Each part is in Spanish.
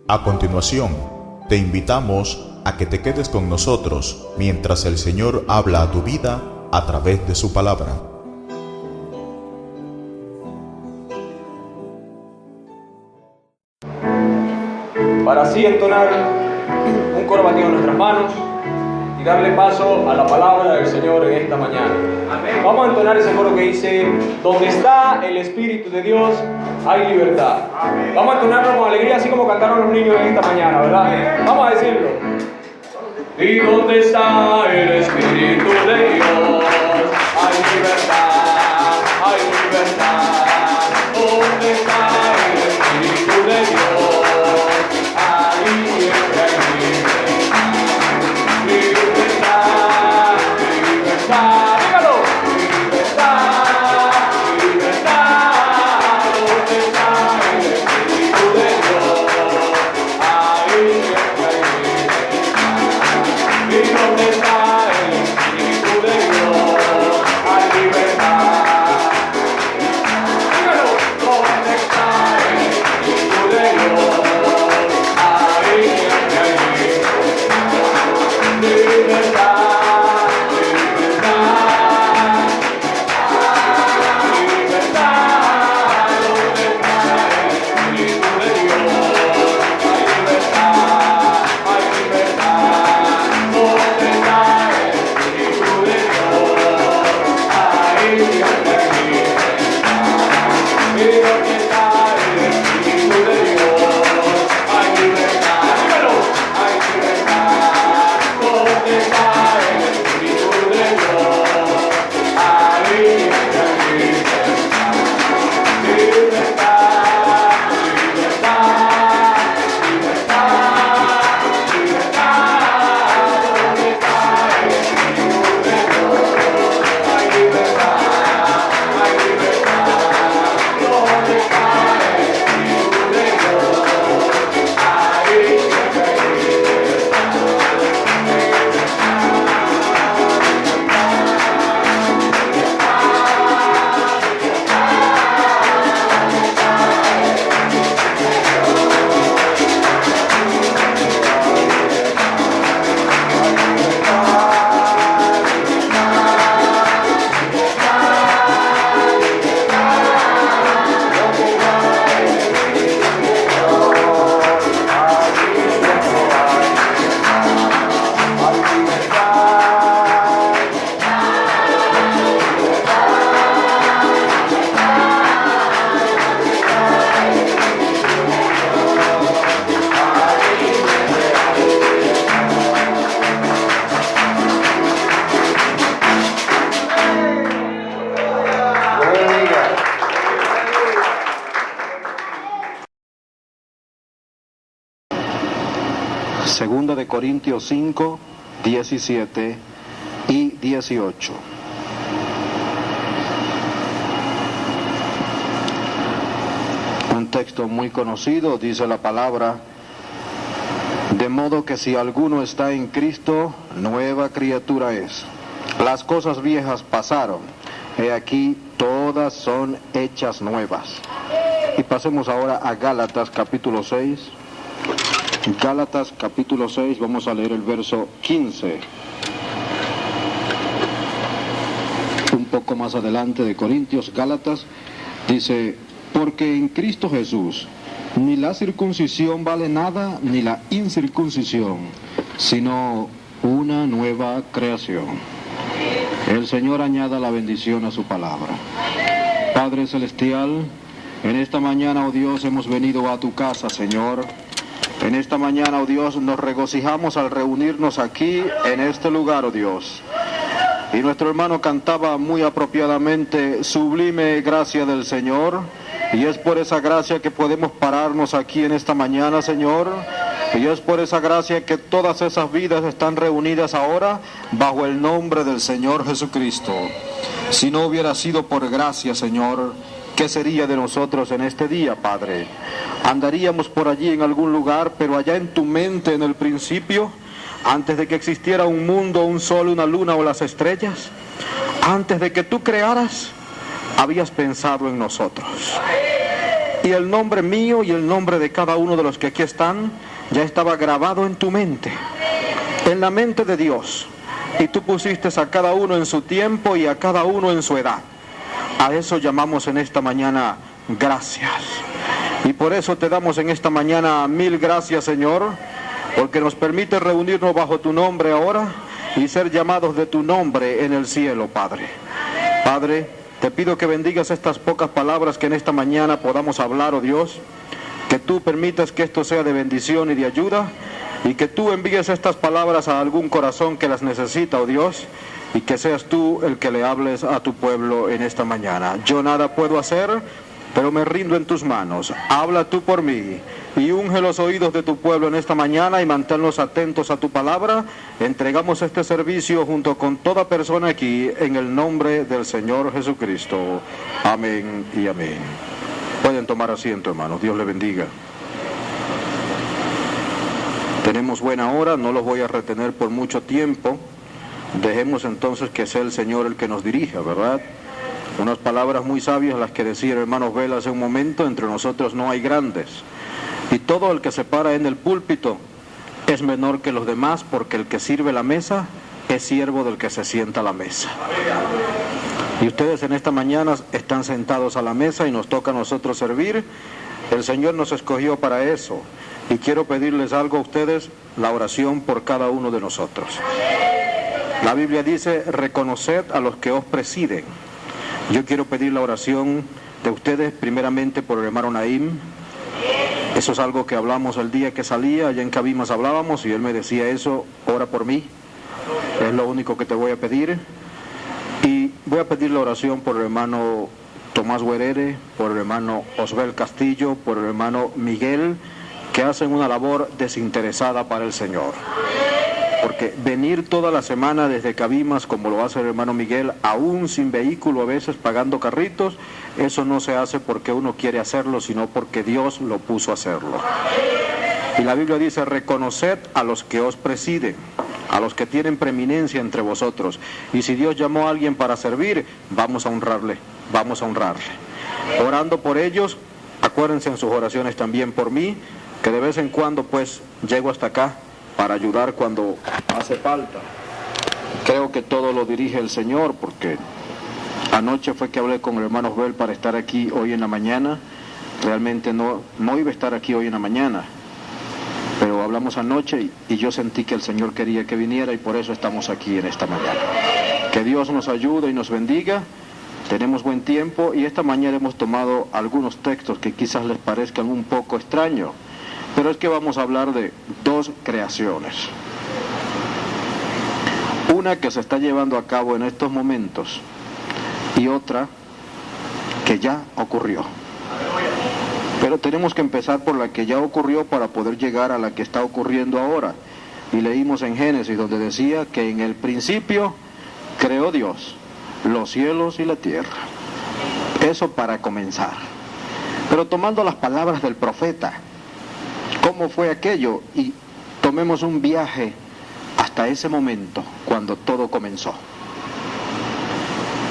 A continuación, te invitamos a que te quedes con nosotros mientras el Señor habla a tu vida a través de su palabra. Para así entonar un coro batido en nuestras manos y darle paso a la palabra del Señor en esta mañana. Amén. Vamos a entonar ese coro que dice: donde está el Espíritu de Dios hay libertad. Amén. Vamos a entonarlo con alegría, así como cantaron los niños en esta mañana, ¿verdad? Amén. Vamos a decirlo. Y donde está el Espíritu de Dios hay libertad, hay libertad. Donde está el Espíritu de Dios hay libertad, libertad, libertad. Dígalo. Libertad, libertad. Donde está el Espíritu de Dios hay libertad. Y donde está el Espíritu de Dios hay libertad. Dígalo. Donde está el Espíritu de Dios hay libertad. Libertad. Segunda de Corintios 5, 17 y 18. Un texto muy conocido, dice la palabra: de modo que si alguno está en Cristo, nueva criatura es. Las cosas viejas pasaron, he aquí todas son hechas nuevas. Y pasemos ahora a Gálatas capítulo 6. Gálatas capítulo 6, vamos a leer el verso 15. Un poco más adelante de Corintios, Gálatas, dice: porque en Cristo Jesús ni la circuncisión vale nada, ni la incircuncisión, sino una nueva creación. El Señor añada la bendición a su palabra. Padre Celestial, en esta mañana, oh Dios, hemos venido a tu casa, Señor. En esta mañana, oh Dios, nos regocijamos al reunirnos aquí, en este lugar, oh Dios. Y nuestro hermano cantaba muy apropiadamente: sublime gracia del Señor. Y es por esa gracia que podemos pararnos aquí en esta mañana, Señor. Y es por esa gracia que todas esas vidas están reunidas ahora bajo el nombre del Señor Jesucristo. Si no hubiera sido por gracia, Señor, ¿qué sería de nosotros en este día, Padre? Andaríamos por allí en algún lugar, pero allá en tu mente, en el principio, antes de que existiera un mundo, un sol, una luna o las estrellas, antes de que tú crearas, habías pensado en nosotros. Y y el nombre mío y el nombre de cada uno de los que aquí están ya estaba grabado en tu mente, en la mente de Dios, y tú pusiste a cada uno en su tiempo y a cada uno en su edad. A eso llamamos en esta mañana gracias. Y por eso te damos en esta mañana 1000 gracias, Señor, porque nos permite reunirnos bajo tu nombre ahora y ser llamados de tu nombre en el cielo, Padre. Padre, te pido que bendigas estas pocas palabras que en esta mañana podamos hablar, oh Dios, que tú permitas que esto sea de bendición y de ayuda, y que tú envíes estas palabras a algún corazón que las necesita, oh Dios, y que seas tú el que le hables a tu pueblo en esta mañana. Yo nada puedo hacer, pero me rindo en tus manos. Habla tú por mí y unge los oídos de tu pueblo en esta mañana y manténlos atentos a tu palabra. Entregamos este servicio junto con toda persona aquí en el nombre del Señor Jesucristo. Amén y amén. Pueden tomar asiento, hermanos. Dios les bendiga. Tenemos buena hora, no los voy a retener por mucho tiempo. Dejemos entonces que sea el Señor el que nos dirija, ¿verdad? Unas palabras muy sabias las que decía el hermano Vela hace un momento: entre nosotros no hay grandes, y todo el que se para en el púlpito es menor que los demás, porque el que sirve la mesa es siervo del que se sienta a la mesa. Y ustedes en esta mañana están sentados a la mesa y nos toca a nosotros servir. El Señor nos escogió para eso, y quiero pedirles algo a ustedes: la oración por cada uno de nosotros. La Biblia dice: reconoced a los que os presiden. Yo quiero pedir la oración de ustedes primeramente por el hermano Naim. Eso es algo que hablamos el día que salía, allá en Cabimas hablábamos, y él me decía eso: ora por mí. Es lo único que te voy a pedir. Y voy a pedir la oración por el hermano Tomás Guerrere, por el hermano Osbel Castillo, por el hermano Miguel, que hacen una labor desinteresada para el Señor. Porque venir toda la semana desde Cabimas, como lo hace el hermano Miguel, aún sin vehículo, a veces pagando carritos, eso no se hace porque uno quiere hacerlo, sino porque Dios lo puso a hacerlo. Y la Biblia dice: reconoced a los que os presiden, a los que tienen preeminencia entre vosotros. Y si Dios llamó a alguien para servir, vamos a honrarle, vamos a honrarle. Orando por ellos, acuérdense en sus oraciones también por mí, que de vez en cuando pues llego hasta acá para ayudar cuando hace falta. Creo que todo lo dirige el Señor, porque anoche fue que hablé con el hermano Bel para estar aquí hoy en la mañana. Realmente no iba a estar aquí hoy en la mañana, pero hablamos anoche y yo sentí que el Señor quería que viniera, y por eso estamos aquí en esta mañana. Que Dios nos ayude y nos bendiga. Tenemos buen tiempo, y esta mañana hemos tomado algunos textos que quizás les parezcan un poco extraños, pero es que vamos a hablar de dos creaciones. Una que se está llevando a cabo en estos momentos y otra que ya ocurrió. Pero tenemos que empezar por la que ya ocurrió para poder llegar a la que está ocurriendo ahora. Y leímos en Génesis donde decía que en el principio creó Dios los cielos y la tierra. Eso para comenzar. Pero tomando las palabras del profeta, ¿cómo fue aquello? Y tomemos un viaje hasta ese momento, cuando todo comenzó.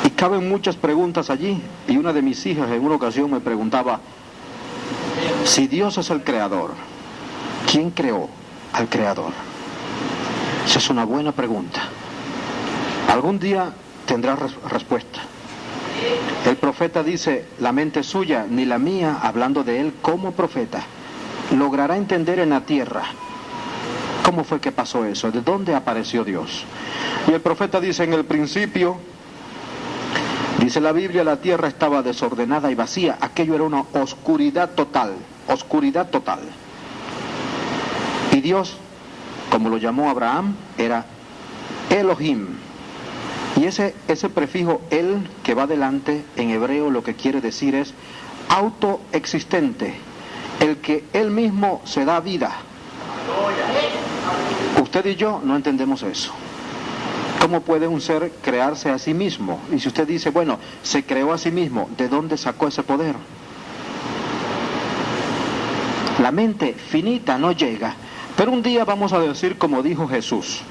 Y caben muchas preguntas allí, y una de mis hijas en una ocasión me preguntaba: si Dios es el creador, ¿quién creó al creador? Esa es una buena pregunta. Algún día tendrá respuesta. El profeta dice: la mente suya, ni la mía, hablando de él como profeta, logrará entender en la tierra cómo fue que pasó eso, de dónde apareció Dios. Y el profeta dice: en el principio, dice la Biblia, la tierra estaba desordenada y vacía. Aquello era una oscuridad total, oscuridad total. Y Dios, como lo llamó Abraham, era Elohim. Y ese prefijo el que va delante en hebreo lo que quiere decir es autoexistente, el que él mismo se da vida. Usted y yo no entendemos eso. ¿Cómo puede un ser crearse a sí mismo? Y si usted dice, bueno, se creó a sí mismo, ¿de dónde sacó ese poder? La mente finita no llega. Pero un día vamos a decir como dijo Jesús.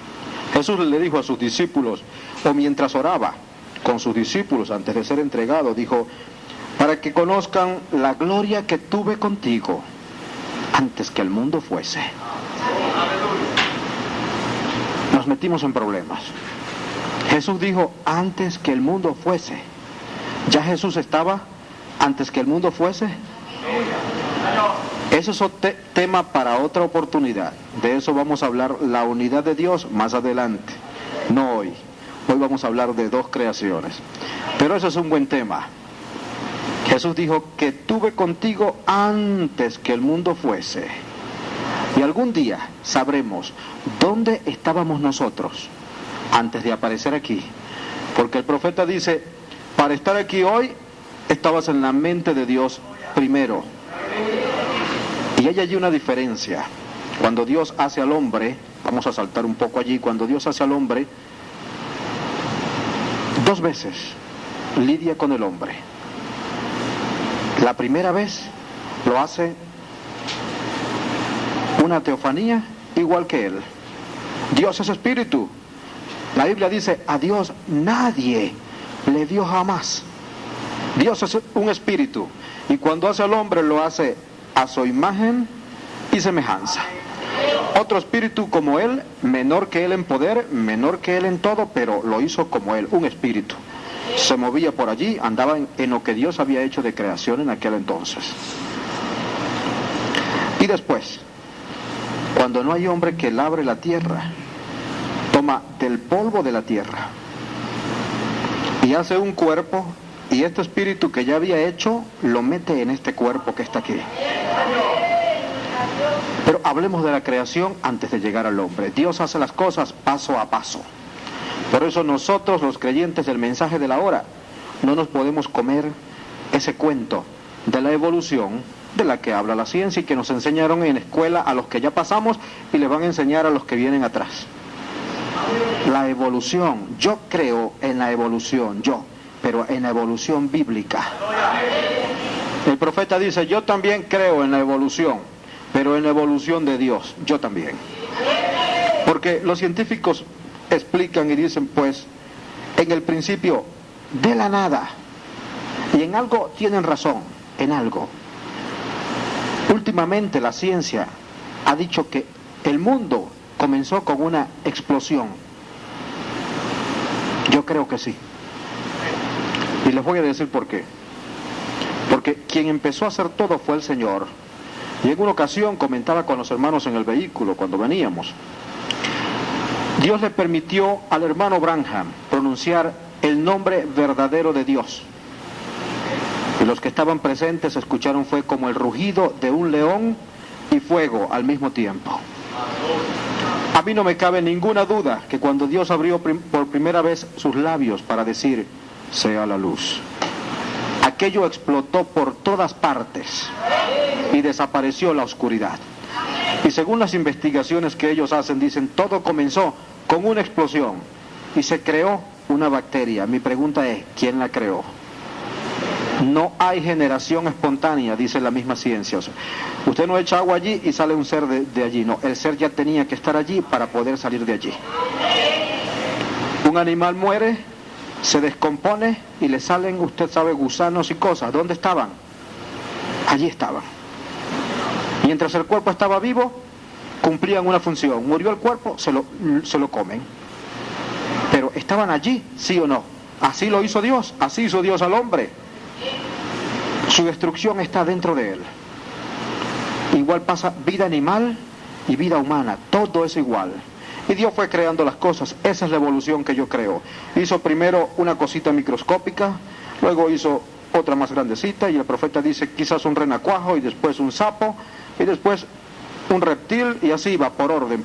Jesús le dijo a sus discípulos, o mientras oraba con sus discípulos antes de ser entregado, dijo: para que conozcan la gloria que tuve contigo antes que el mundo fuese. Nos metimos en problemas. Jesús dijo antes que el mundo fuese. ¿Ya Jesús estaba antes que el mundo fuese? Eso es otro tema para otra oportunidad. De eso vamos a hablar, la unidad de Dios, más adelante, no hoy. Hoy vamos a hablar de dos creaciones. Pero eso es un buen tema. Jesús dijo que tuve contigo antes que el mundo fuese. Y algún día sabremos dónde estábamos nosotros antes de aparecer aquí. Porque el profeta dice, para estar aquí hoy, estabas en la mente de Dios primero. Y hay allí una diferencia. Cuando Dios hace al hombre, vamos a saltar un poco allí, cuando Dios hace al hombre, dos veces lidia con el hombre. La primera vez lo hace una teofanía igual que él. Dios es espíritu. La Biblia dice, a Dios nadie le vio jamás. Dios es un espíritu. Y cuando hace al hombre lo hace a su imagen y semejanza. Otro espíritu como él, menor que él en poder, menor que él en todo, pero lo hizo como él, un espíritu. Se movía por allí, andaba en lo que Dios había hecho de creación en aquel entonces. Y después, cuando no hay hombre que labre la tierra, toma del polvo de la tierra y hace un cuerpo, y este espíritu que ya había hecho lo mete en este cuerpo que está aquí. Pero hablemos de la creación antes de llegar al hombre. Dios hace las cosas paso a paso. Por eso nosotros, los creyentes del mensaje de la hora, no nos podemos comer ese cuento de la evolución de la que habla la ciencia y que nos enseñaron en escuela a los que ya pasamos y les van a enseñar a los que vienen atrás. La evolución, yo creo en la evolución, pero en la evolución bíblica. El profeta dice, yo también creo en la evolución, pero en la evolución de Dios, yo también. Porque los científicos explican y dicen, pues, en el principio, de la nada, y en algo tienen razón, en algo. Últimamente la ciencia ha dicho que el mundo comenzó con una explosión. Yo creo que sí. Y les voy a decir por qué. Porque quien empezó a hacer todo fue el Señor. Y en una ocasión comentaba con los hermanos en el vehículo cuando veníamos. Dios le permitió al hermano Branham pronunciar el nombre verdadero de Dios. Y los que estaban presentes escucharon fue como el rugido de un león y fuego al mismo tiempo. A mí no me cabe ninguna duda que cuando Dios abrió por primera vez sus labios para decir, sea la luz, aquello explotó por todas partes y desapareció la oscuridad. Y según las investigaciones que ellos hacen, dicen, todo comenzó con una explosión y se creó una bacteria. Mi pregunta es, ¿quién la creó? No hay generación espontánea, dice la misma ciencia. O sea, usted no echa agua allí y sale un ser de allí. No, el ser ya tenía que estar allí para poder salir de allí. Un animal muere, se descompone y le salen, usted sabe, gusanos y cosas. ¿Dónde estaban? Allí estaban. Mientras el cuerpo estaba vivo, cumplían una función. Murió el cuerpo, se lo comen. Pero estaban allí, ¿sí o no? Así lo hizo Dios, así hizo Dios al hombre. Su destrucción está dentro de él. Igual pasa vida animal y vida humana, todo es igual. Y Dios fue creando las cosas, esa es la evolución que yo creo. Hizo primero una cosita microscópica, luego hizo otra más grandecita, y el profeta dice quizás un renacuajo, y después un sapo, y después un reptil, y así va por orden,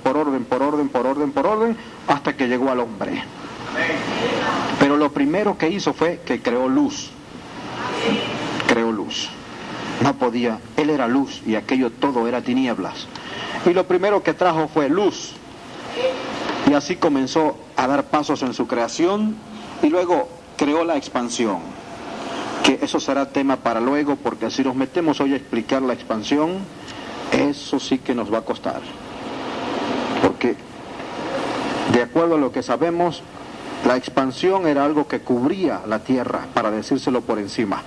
hasta que llegó al hombre. Pero lo primero que hizo fue que creó luz. Creó luz. No podía, él era luz y aquello todo era tinieblas. Y lo primero que trajo fue luz. Y así comenzó a dar pasos en su creación y luego creó la expansión. Que eso será tema para luego, porque si nos metemos hoy a explicar la expansión, eso sí que nos va a costar. Porque de acuerdo a lo que sabemos, la expansión era algo que cubría la tierra, para decírselo por encima.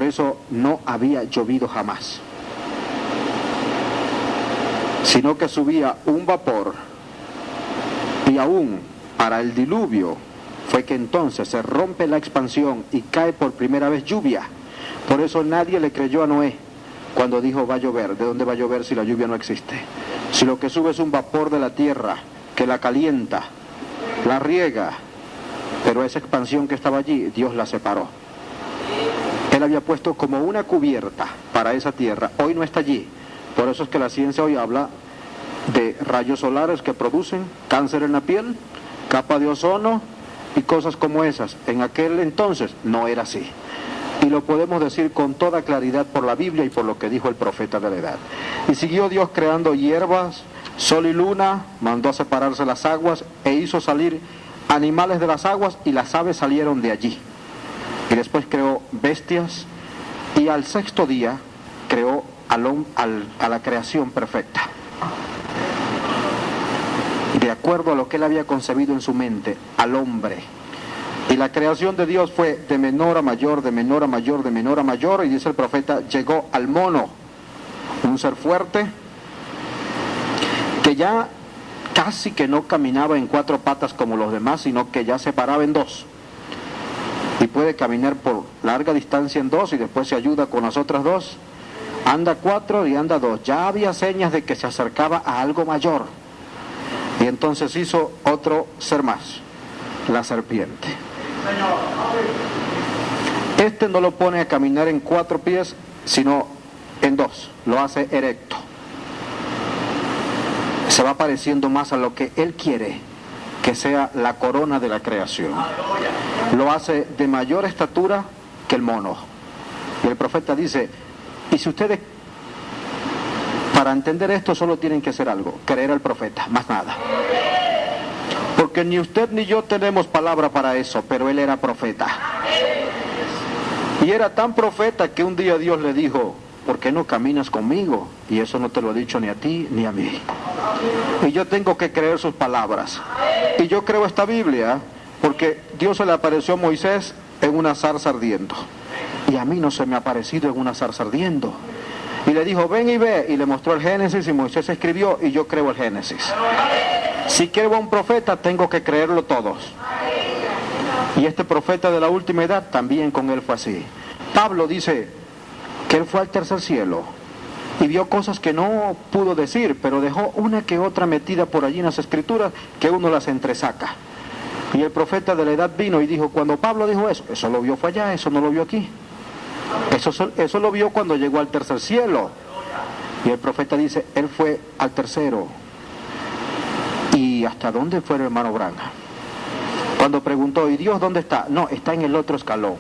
eso no había llovido jamás, sino que subía un vapor, y aún para el diluvio fue que entonces se rompe la expansión y cae por primera vez lluvia. Por eso nadie le creyó a Noé cuando dijo va a llover. ¿De dónde va a llover si la lluvia no existe? Si lo que sube es un vapor de la tierra que la calienta, la riega, pero esa expansión que estaba allí, Dios la separó. Él había puesto como una cubierta para esa tierra, hoy no está allí. Por eso es que la ciencia hoy habla de rayos solares que producen cáncer en la piel, capa de ozono y cosas como esas. En aquel entonces no era así. Y lo podemos decir con toda claridad por la Biblia y por lo que dijo el profeta de la edad. Y siguió Dios creando hierbas, sol y luna, mandó a separarse las aguas e hizo salir animales de las aguas, y las aves salieron de allí. Y después creó bestias, y al sexto día creó a la creación perfecta, de acuerdo a lo que él había concebido en su mente, al hombre. Y la creación de Dios fue de menor a mayor, de menor a mayor, de menor a mayor, y dice el profeta, llegó al mono, un ser fuerte, que ya casi que no caminaba en cuatro patas como los demás, sino que ya se paraba en dos. Y puede caminar por larga distancia en dos, y después se ayuda con las otras dos. Anda 4 y anda 2. Ya había señas de que se acercaba a algo mayor. Y entonces hizo otro ser más, la serpiente. Este no lo pone a caminar en 4 pies, sino en 2. Lo hace erecto. Se va pareciendo más a lo que él quiere que sea la corona de la creación. Lo hace de mayor estatura que el mono. Y el profeta dice, y si ustedes, para entender esto, solo tienen que hacer algo, creer al profeta, más nada. Porque ni usted ni yo tenemos palabra para eso, pero él era profeta. Y era tan profeta que un día Dios le dijo, ¿por qué no caminas conmigo? Y eso no te lo he dicho ni a ti ni a mí. Y yo tengo que creer sus palabras. Y yo creo esta Biblia porque Dios se le apareció a Moisés en una zarza ardiendo. Y a mí no se me ha aparecido en una zarza ardiendo. Y le dijo, ven y ve. Y le mostró el Génesis, y Moisés escribió, y yo creo el Génesis. Si creo a un profeta, tengo que creerlo todos. Y este profeta de la última edad, también con él fue así. Pablo dice que él fue al tercer cielo y vio cosas que no pudo decir, pero dejó una que otra metida por allí en las escrituras que uno las entresaca. Y el profeta de la edad vino y dijo, cuando Pablo dijo eso lo vio fue allá, eso no lo vio aquí. Eso lo vio cuando llegó al tercer cielo. Y el profeta dice, él fue al tercero. ¿Y hasta dónde fue el hermano Branham? Cuando preguntó, ¿y Dios dónde está? No, está en el otro escalón.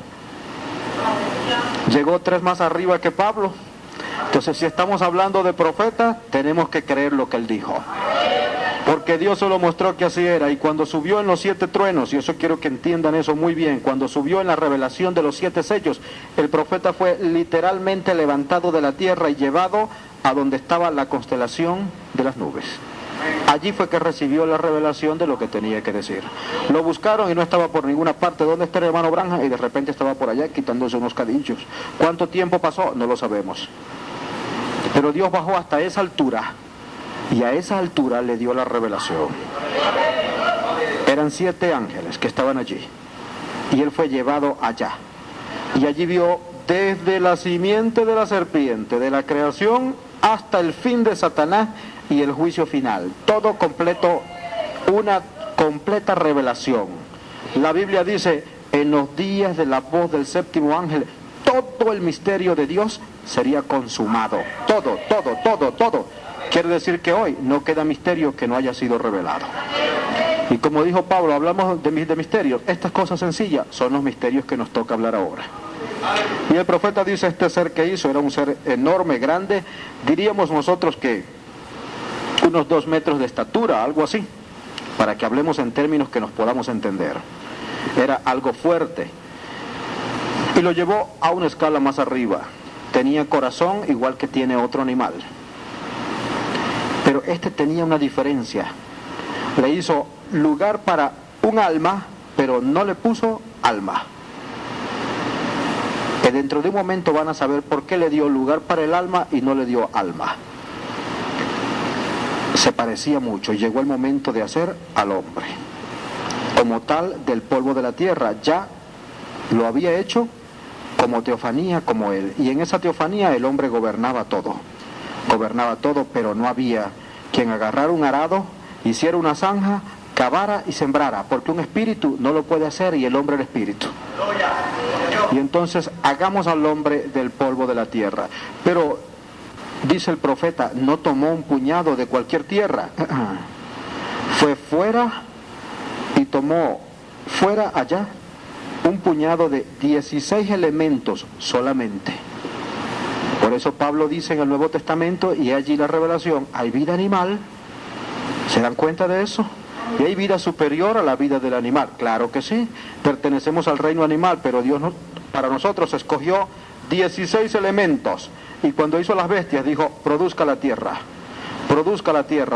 Llegó 3 más arriba que Pablo. Entonces, si estamos hablando de profeta, tenemos que creer lo que él dijo. Porque Dios se lo mostró que así era. Y cuando subió en los 7 truenos, y eso quiero que entiendan eso muy bien, cuando subió en la revelación de los 7 sellos, el profeta fue literalmente levantado de la tierra y llevado a donde estaba la constelación de las nubes. Allí fue que recibió la revelación de lo que tenía que decir. Lo buscaron y no estaba por ninguna parte. ¿Dónde está el hermano Branham? Y de repente estaba por allá quitándose unos cadillos. ¿Cuánto tiempo pasó? No lo sabemos. Pero Dios bajó hasta esa altura, y a esa altura le dio la revelación. Eran 7 ángeles que estaban allí, y él fue llevado allá. Y allí vio desde la simiente de la serpiente, de la creación, hasta el fin de Satanás y el juicio final. Todo completo, una completa revelación. La Biblia dice, en los días de la voz del 7º ángel, todo el misterio de Dios sería consumado. Todo. Quiere decir que hoy no queda misterio que no haya sido revelado. Y como dijo Pablo, hablamos de misterios. Estas cosas sencillas son los misterios que nos toca hablar ahora. Y el profeta dice, este ser que hizo era un ser enorme, grande, diríamos nosotros que unos 2 metros de estatura, algo así, para que hablemos en términos que nos podamos entender. Era algo fuerte. Y lo llevó a una escala más arriba. Tenía corazón igual que tiene otro animal. Pero este tenía una diferencia. Le hizo lugar para un alma, pero no le puso alma. que dentro de un momento van a saber por qué le dio lugar para el alma y no le dio alma. Se parecía mucho y llegó el momento de hacer al hombre. Como tal, del polvo de la tierra, ya lo había hecho como teofanía, como él. Y en esa teofanía el hombre gobernaba todo, pero no había quien agarrara un arado, hiciera una zanja, cavara y sembrara, porque un espíritu no lo puede hacer y el hombre el espíritu. Y entonces hagamos al hombre del polvo de la tierra. Pero dice el profeta, no tomó un puñado de cualquier tierra, fue fuera y tomó fuera allá un puñado de 16 elementos solamente. Por eso Pablo dice en el Nuevo Testamento, y allí la revelación, hay vida animal. ¿Se dan cuenta de eso? ¿Y hay vida superior a la vida del animal? Claro que sí, pertenecemos al reino animal, pero Dios para nosotros escogió 16 elementos, y cuando hizo las bestias dijo, produzca la tierra,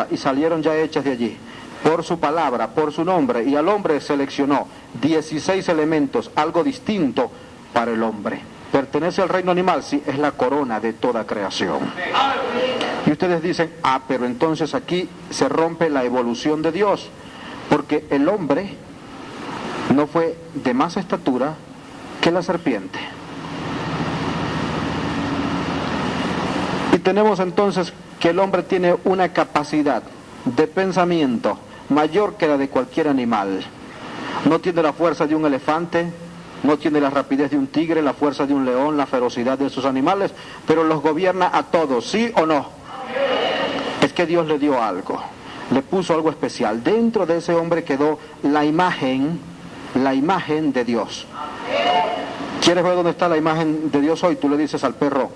y salieron ya hechas de allí, por su palabra, por su nombre, y al hombre seleccionó 16 elementos, algo distinto para el hombre. ¿Pertenece al reino animal? Sí, es la corona de toda creación. Y ustedes dicen, pero entonces aquí se rompe la evolución de Dios, porque el hombre no fue de más estatura que la serpiente. Y tenemos entonces que el hombre tiene una capacidad de pensamiento mayor que la de cualquier animal. No tiene la fuerza de un elefante, no tiene la rapidez de un tigre, la fuerza de un león, la ferocidad de sus animales, pero los gobierna a todos, ¿sí o no? Es que Dios le dio algo, le puso algo especial. Dentro de ese hombre quedó la imagen de Dios. ¿Quieres ver dónde está la imagen de Dios hoy? Tú le dices al perro,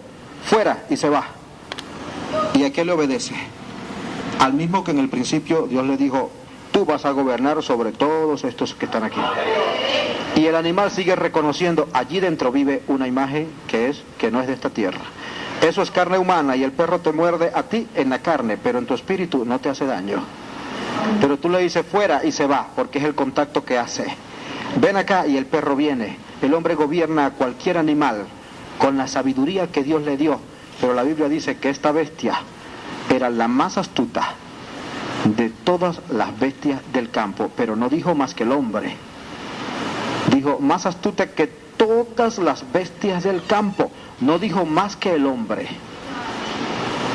fuera, y se va. ¿Y a qué le obedece? Al mismo que en el principio Dios le dijo, tú vas a gobernar sobre todos estos que están aquí. Y el animal sigue reconociendo, allí dentro vive una imagen que no es de esta tierra. Eso es carne humana y el perro te muerde a ti en la carne, pero en tu espíritu no te hace daño. Pero tú le dices fuera y se va, porque es el contacto que hace. Ven acá y el perro viene. El hombre gobierna a cualquier animal con la sabiduría que Dios le dio, pero la Biblia dice que esta bestia era la más astuta de todas las bestias del campo, pero no dijo más que el hombre. Dijo más astuta que todas las bestias del campo, no dijo más que el hombre.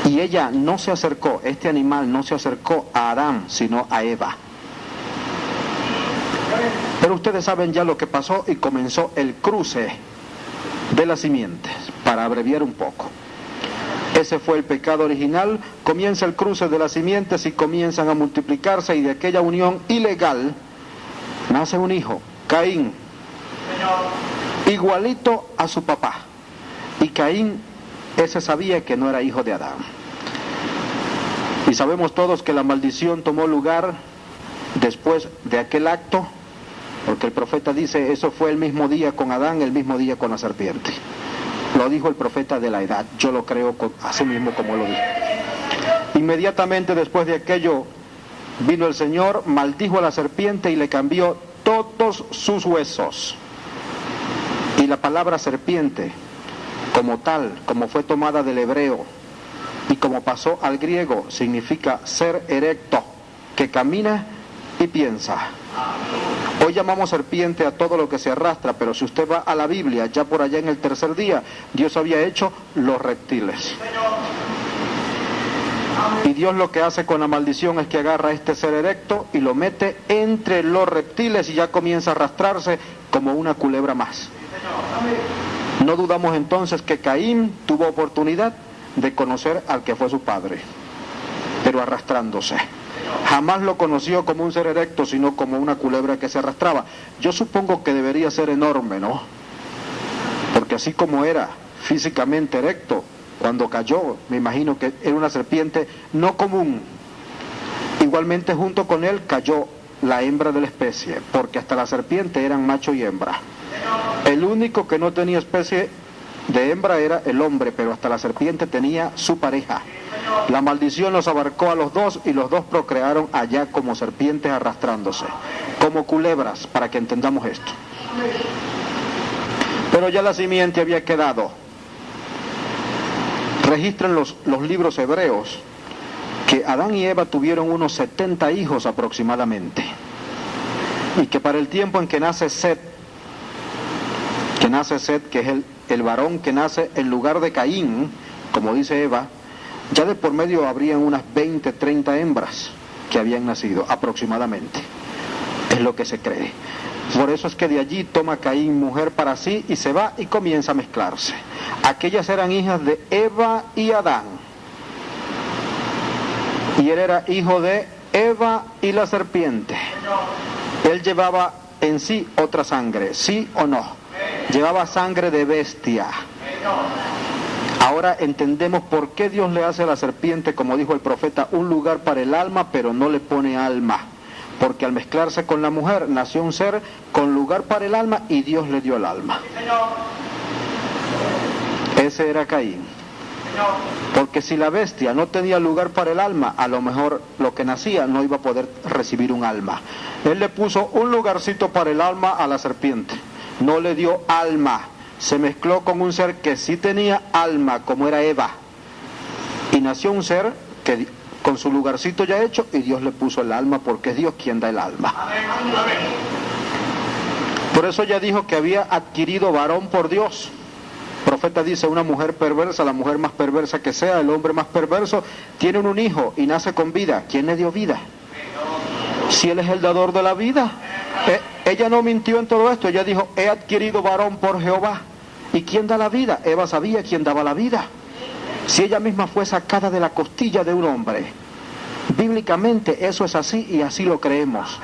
Y ella no se acercó, este animal no se acercó a Adán, sino a Eva. Pero ustedes saben ya lo que pasó y comenzó el cruce de las simientes, para abreviar un poco. Ese fue el pecado original, comienza el cruce de las simientes y comienzan a multiplicarse, y de aquella unión ilegal nace un hijo, Caín, igualito a su papá. Y Caín, ese sabía que no era hijo de Adán. Y sabemos todos que la maldición tomó lugar después de aquel acto, porque el profeta dice, eso fue el mismo día con Adán, el mismo día con la serpiente. Lo dijo el profeta de la edad, yo lo creo así mismo como lo dijo. Inmediatamente después de aquello vino el Señor, maldijo a la serpiente y le cambió todos sus huesos. Y la palabra serpiente, como tal, como fue tomada del hebreo y como pasó al griego, significa ser erecto, que camina y piensa. Hoy llamamos serpiente a todo lo que se arrastra, pero si usted va a la Biblia, ya por allá en el tercer día, Dios había hecho los reptiles. Y Dios lo que hace con la maldición es que agarra a este ser erecto y lo mete entre los reptiles y ya comienza a arrastrarse como una culebra más. No dudamos entonces que Caín tuvo oportunidad de conocer al que fue su padre, pero arrastrándose. Jamás lo conoció como un ser erecto, sino como una culebra que se arrastraba. Yo supongo que debería ser enorme, ¿no? Porque así como era físicamente erecto, cuando cayó, me imagino que era una serpiente no común. Igualmente junto con él cayó la hembra de la especie, porque hasta la serpiente eran macho y hembra. El único que no tenía especie de hembra era el hombre, pero hasta la serpiente tenía su pareja. La maldición los abarcó a los dos y los dos procrearon allá como serpientes arrastrándose, como culebras, para que entendamos esto. pero ya la simiente había quedado. Registran los libros hebreos que Adán y Eva tuvieron unos 70 hijos aproximadamente, y que para el tiempo en que nace Set, que es el varón que nace en lugar de Caín, como dice Eva, ya de por medio habrían unas 20, 30 hembras que habían nacido aproximadamente, es lo que se cree. Por eso es que de allí toma Caín mujer para sí y se va y comienza a mezclarse. Aquellas eran hijas de Eva y Adán, y él era hijo de Eva y la serpiente. Él llevaba en sí otra sangre, ¿sí o no? Llevaba sangre de bestia. Ahora entendemos por qué Dios le hace a la serpiente, como dijo el profeta, un lugar para el alma, pero no le pone alma. Porque al mezclarse con la mujer nació un ser con lugar para el alma y Dios le dio el alma. Ese era Caín. Porque si la bestia no tenía lugar para el alma, a lo mejor lo que nacía no iba a poder recibir un alma. Él le puso un lugarcito para el alma a la serpiente. No le dio alma. Se mezcló con un ser que sí tenía alma, como era Eva. Y nació un ser que con su lugarcito ya hecho, y Dios le puso el alma, porque es Dios quien da el alma. Por eso ya dijo que había adquirido varón por Dios. El profeta dice: una mujer perversa, la mujer más perversa que sea, el hombre más perverso, tiene un hijo y nace con vida. ¿Quién le dio vida? Si Él es el dador de la vida. Ella no mintió en todo esto. Ella dijo: he adquirido varón por Jehová. ¿Y quién da la vida? Eva sabía quién daba la vida. Si ella misma fue sacada de la costilla de un hombre. Bíblicamente eso es así, y así lo creemos.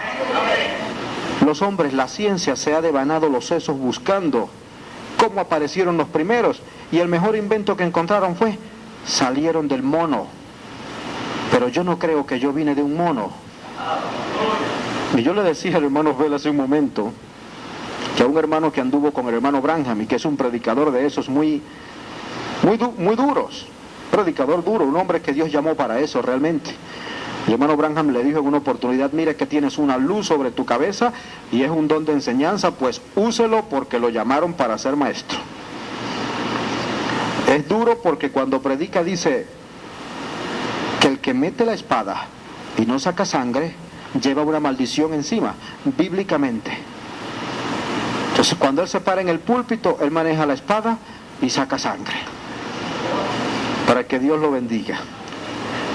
Los hombres, la ciencia se ha devanado los sesos buscando cómo aparecieron los primeros, y el mejor invento que encontraron fue: salieron del mono. Pero yo no creo que yo vine de un mono. Y yo le decía al hermano Bell hace un momento que a un hermano que anduvo con el hermano Branham, y que es un predicador de esos muy duros, predicador duro, un hombre que Dios llamó para eso realmente. El hermano Branham le dijo en una oportunidad: mira que tienes una luz sobre tu cabeza y es un don de enseñanza, pues úselo, porque lo llamaron para ser maestro. Es duro porque cuando predica dice que el que mete la espada y no saca sangre lleva una maldición encima, bíblicamente. Entonces cuando él se para en el púlpito, él maneja la espada y saca sangre, para que Dios lo bendiga.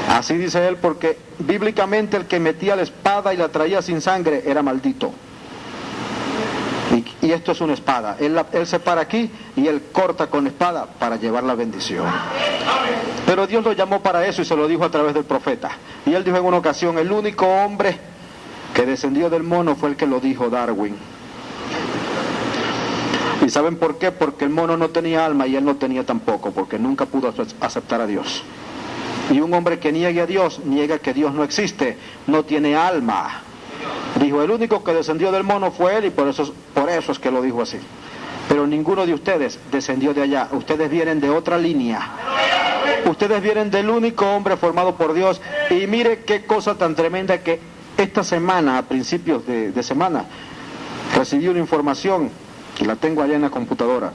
Así dice él, porque bíblicamente el que metía la espada y la traía sin sangre era maldito. Y esto es una espada. Él se para aquí y él corta con la espada para llevar la bendición. Pero Dios lo llamó para eso y se lo dijo a través del profeta. Y él dijo en una ocasión: el único hombre que descendió del mono fue el que lo dijo, Darwin. ¿Y saben por qué? Porque el mono no tenía alma y él no tenía tampoco, porque nunca pudo aceptar a Dios. Y un hombre que niegue a Dios, niega que Dios no existe, no tiene alma. Dijo: el único que descendió del mono fue él, y por eso es que lo dijo así. Pero ninguno de ustedes descendió de allá. Ustedes vienen de otra línea. Ustedes vienen del único hombre formado por Dios. Y mire qué cosa tan tremenda, que esta semana, a principios de semana, recibí una información, y la tengo allá en la computadora.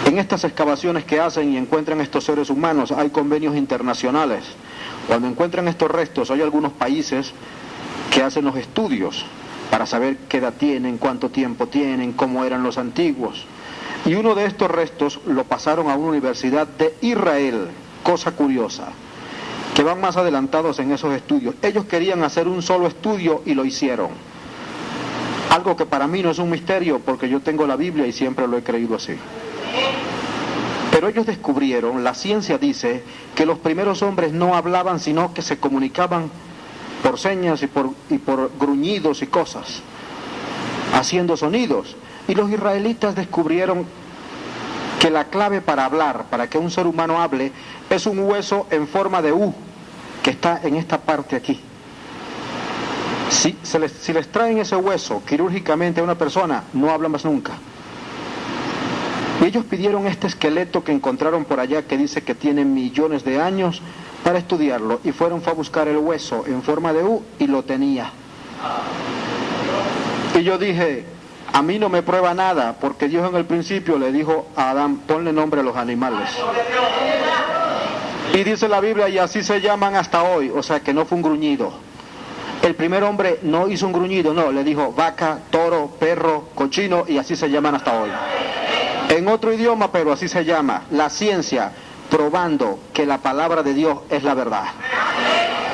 En estas excavaciones que hacen y encuentran estos seres humanos, hay convenios internacionales. Cuando encuentran estos restos, hay algunos países que hacen los estudios para saber qué edad tienen, cuánto tiempo tienen, cómo eran los antiguos. Y uno de estos restos lo pasaron a una universidad de Israel, cosa curiosa, que van más adelantados en esos estudios. Ellos querían hacer un solo estudio y lo hicieron. Algo que para mí no es un misterio, porque yo tengo la Biblia y siempre lo he creído así. Pero ellos descubrieron, la ciencia dice, que los primeros hombres no hablaban, sino que se comunicaban por señas y por gruñidos y cosas, haciendo sonidos. Y los israelitas descubrieron que la clave para hablar, para que un ser humano hable, es un hueso en forma de U, que está en esta parte aquí. Si les traen ese hueso quirúrgicamente a una persona, no habla más nunca. Y ellos pidieron este esqueleto que encontraron por allá, que dice que tiene millones de años, para estudiarlo, y fue a buscar el hueso en forma de U y lo tenía. Y yo dije: A mí no me prueba nada, porque Dios en el principio le dijo a Adán, ponle nombre a los animales. Y dice la Biblia, y así se llaman hasta hoy, o sea que no fue un gruñido. El primer hombre no hizo un gruñido, no, le dijo vaca, toro, perro, cochino, y así se llaman hasta hoy. En otro idioma, pero así se llama. La ciencia, probando que la palabra de Dios es la verdad.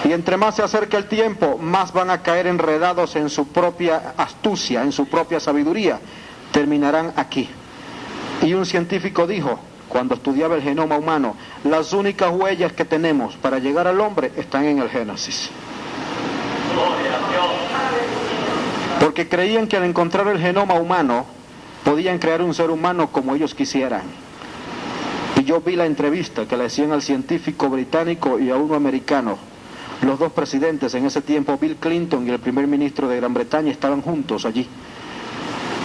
Y entre más se acerca el tiempo, más van a caer enredados en su propia astucia, en su propia sabiduría. Terminarán aquí. Y un científico dijo, cuando estudiaba el genoma humano, las únicas huellas que tenemos para llegar al hombre están en el Génesis. Porque creían que al encontrar el genoma humano, podían crear un ser humano como ellos quisieran. Y yo vi la entrevista que le hacían al científico británico y a uno americano. Los dos presidentes en ese tiempo, Bill Clinton y el primer ministro de Gran Bretaña, estaban juntos allí.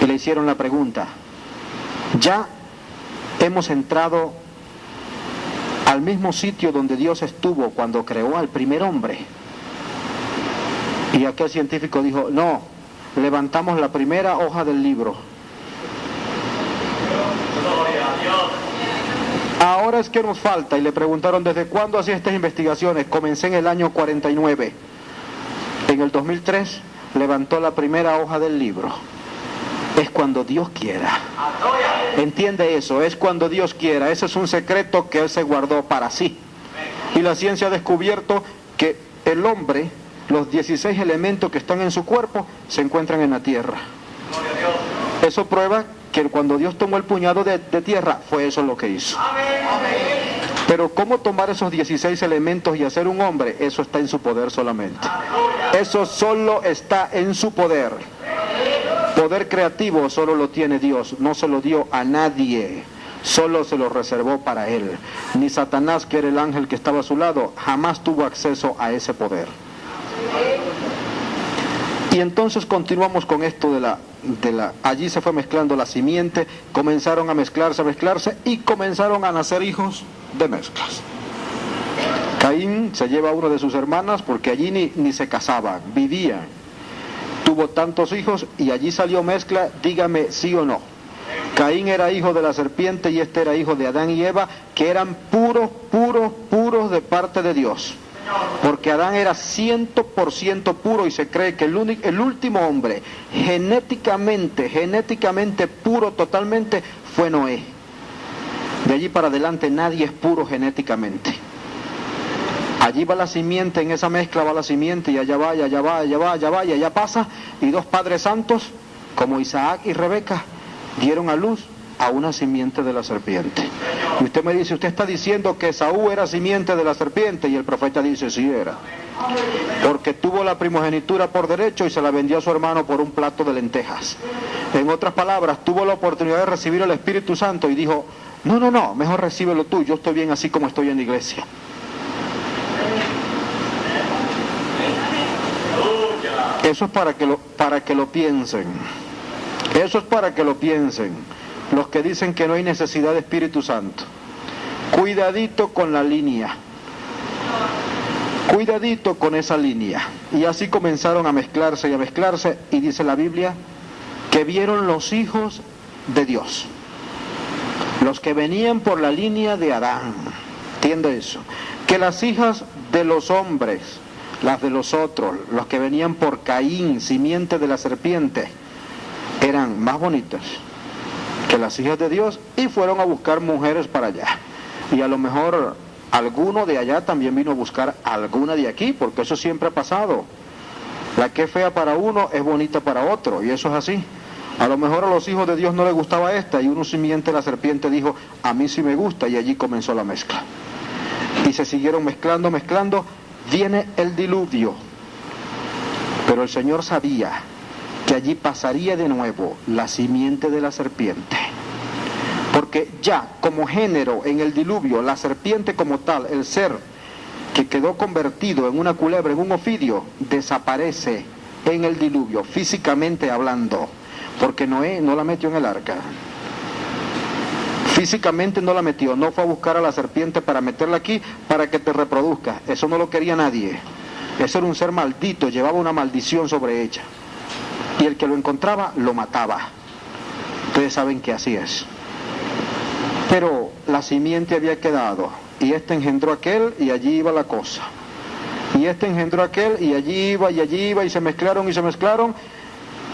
Y le hicieron la pregunta, ya hemos entrado al mismo sitio donde Dios estuvo cuando creó al primer hombre. Y aquel científico dijo, no, levantamos la primera hoja del libro. Ahora es que nos falta, y le preguntaron, ¿desde cuándo hacía estas investigaciones? Comencé en el año 49. En el 2003 levantó la primera hoja del libro. Es cuando Dios quiera. Entiende eso, es cuando Dios quiera. Ese es un secreto que Él se guardó para sí. Y la ciencia ha descubierto que el hombre, los 16 elementos que están en su cuerpo, se encuentran en la tierra. Eso prueba que cuando Dios tomó el puñado de tierra, fue eso lo que hizo. Pero cómo tomar esos 16 elementos y hacer un hombre, eso está en su poder solamente. Eso solo está en su poder. Poder creativo solo lo tiene Dios, no se lo dio a nadie, solo se lo reservó para Él. Ni Satanás, que era el ángel que estaba a su lado, jamás tuvo acceso a ese poder. Y entonces continuamos con esto allí se fue mezclando la simiente, comenzaron a mezclarse y comenzaron a nacer hijos de mezclas. Caín se lleva a una de sus hermanas porque allí ni se casaban, vivían. Tuvo tantos hijos y allí salió mezcla, dígame sí o no. Caín era hijo de la serpiente y este era hijo de Adán y Eva, que eran puros de parte de Dios. Porque Adán era 100% puro y se cree que el último hombre genéticamente puro totalmente fue Noé. De allí para adelante nadie es puro genéticamente. Allí va la simiente, en esa mezcla va la simiente y allá va, y allá pasa, y dos padres santos como Isaac y Rebeca dieron a luz a una simiente de la serpiente. Y usted me dice, usted está diciendo que Esaú era simiente de la serpiente, y el profeta dice, sí era. Porque tuvo la primogenitura por derecho y se la vendió a su hermano por un plato de lentejas. En otras palabras, tuvo la oportunidad de recibir el Espíritu Santo y dijo, no, mejor recíbelo tú, yo estoy bien así como estoy en la iglesia. Eso es para que lo piensen. Eso es para que lo piensen. Los que dicen que no hay necesidad de Espíritu Santo. Cuidadito con la línea. Cuidadito con esa línea. Y así comenzaron a mezclarse y dice la Biblia que vieron los hijos de Dios. Los que venían por la línea de Adán. ¿Entiende eso? Que las hijas de los hombres, las de los otros, los que venían por Caín, simiente de la serpiente, eran más bonitas que las hijas de Dios y fueron a buscar mujeres para allá. Y a lo mejor alguno de allá también vino a buscar alguna de aquí, porque eso siempre ha pasado. La que es fea para uno es bonita para otro, y eso es así. A lo mejor a los hijos de Dios no les gustaba esta, y uno simiente de la serpiente dijo, a mí sí me gusta, y allí comenzó la mezcla. Y se siguieron mezclando, viene el diluvio. Pero el Señor sabía que allí pasaría de nuevo la simiente de la serpiente. Porque ya como género en el diluvio, la serpiente como tal, el ser que quedó convertido en una culebra, en un ofidio, desaparece en el diluvio, físicamente hablando. Porque Noé no la metió en el arca. Físicamente no la metió, no fue a buscar a la serpiente para meterla aquí para que te reproduzca. Eso no lo quería nadie. Ese era un ser maldito, llevaba una maldición sobre ella. Y el que lo encontraba, lo mataba. Ustedes saben que así es. Pero la simiente había quedado, y este engendró aquel, y allí iba la cosa. Y este engendró aquel, y allí iba, y se mezclaron,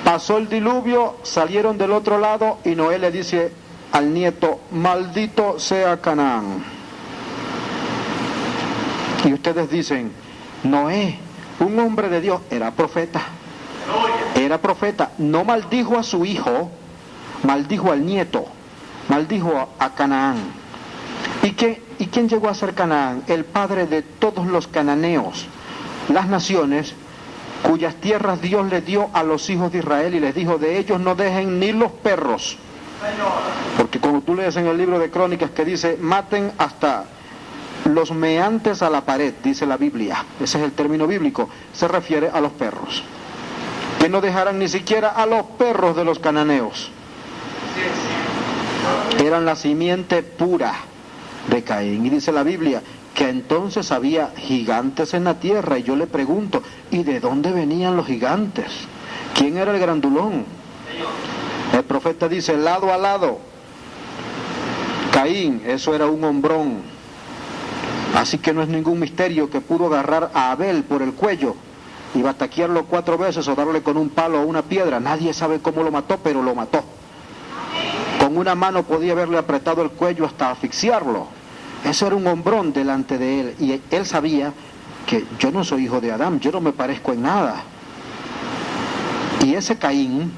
Pasó el diluvio, salieron del otro lado, y Noé le dice al nieto: maldito sea Canaán. Y ustedes dicen: Noé, un hombre de Dios, era profeta, no maldijo a su hijo, maldijo al nieto, maldijo a Canaán. ¿Y quién llegó a ser Canaán? El padre de todos los cananeos, las naciones cuyas tierras Dios les dio a los hijos de Israel, y les dijo: de ellos no dejen ni los perros. Porque como tú lees en el libro de Crónicas que dice: maten hasta los meantes a la pared, dice la Biblia, ese es el término bíblico, se refiere a los perros, que no dejaran ni siquiera a los perros de los cananeos. Eran la simiente pura de Caín. Y dice la Biblia que entonces había gigantes en la tierra, y yo le pregunto: ¿y de dónde venían los gigantes? ¿Quién era el grandulón? El profeta dice: lado a lado. Caín, eso era un hombrón. Así que no es ningún misterio que pudo agarrar a Abel por el cuello y bataquearlo 4 veces o darle con un palo o una piedra. Nadie sabe cómo lo mató, pero lo mató. Con una mano podía haberle apretado el cuello hasta asfixiarlo. Eso era un hombrón delante de él, y él sabía que yo no soy hijo de Adán, yo no me parezco en nada. Y ese Caín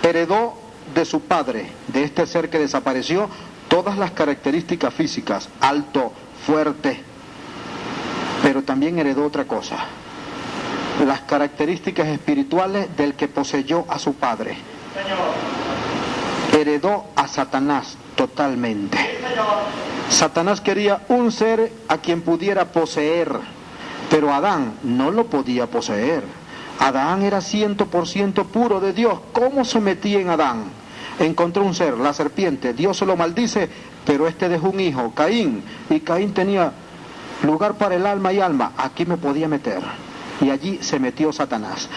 heredó de su padre, de este ser que desapareció, todas las características físicas: alto, fuerte, pero también heredó otra cosa: las características espirituales del que poseyó a su padre. Heredó a Satanás totalmente. Satanás quería un ser a quien pudiera poseer, pero Adán no lo podía poseer. Adán era 100% puro de Dios. ¿Cómo se metía en Adán? Encontró un ser, la serpiente. Dios se lo maldice, pero este dejó un hijo, Caín, y Caín tenía lugar para el alma y alma. Aquí me podía meter, y allí se metió Satanás.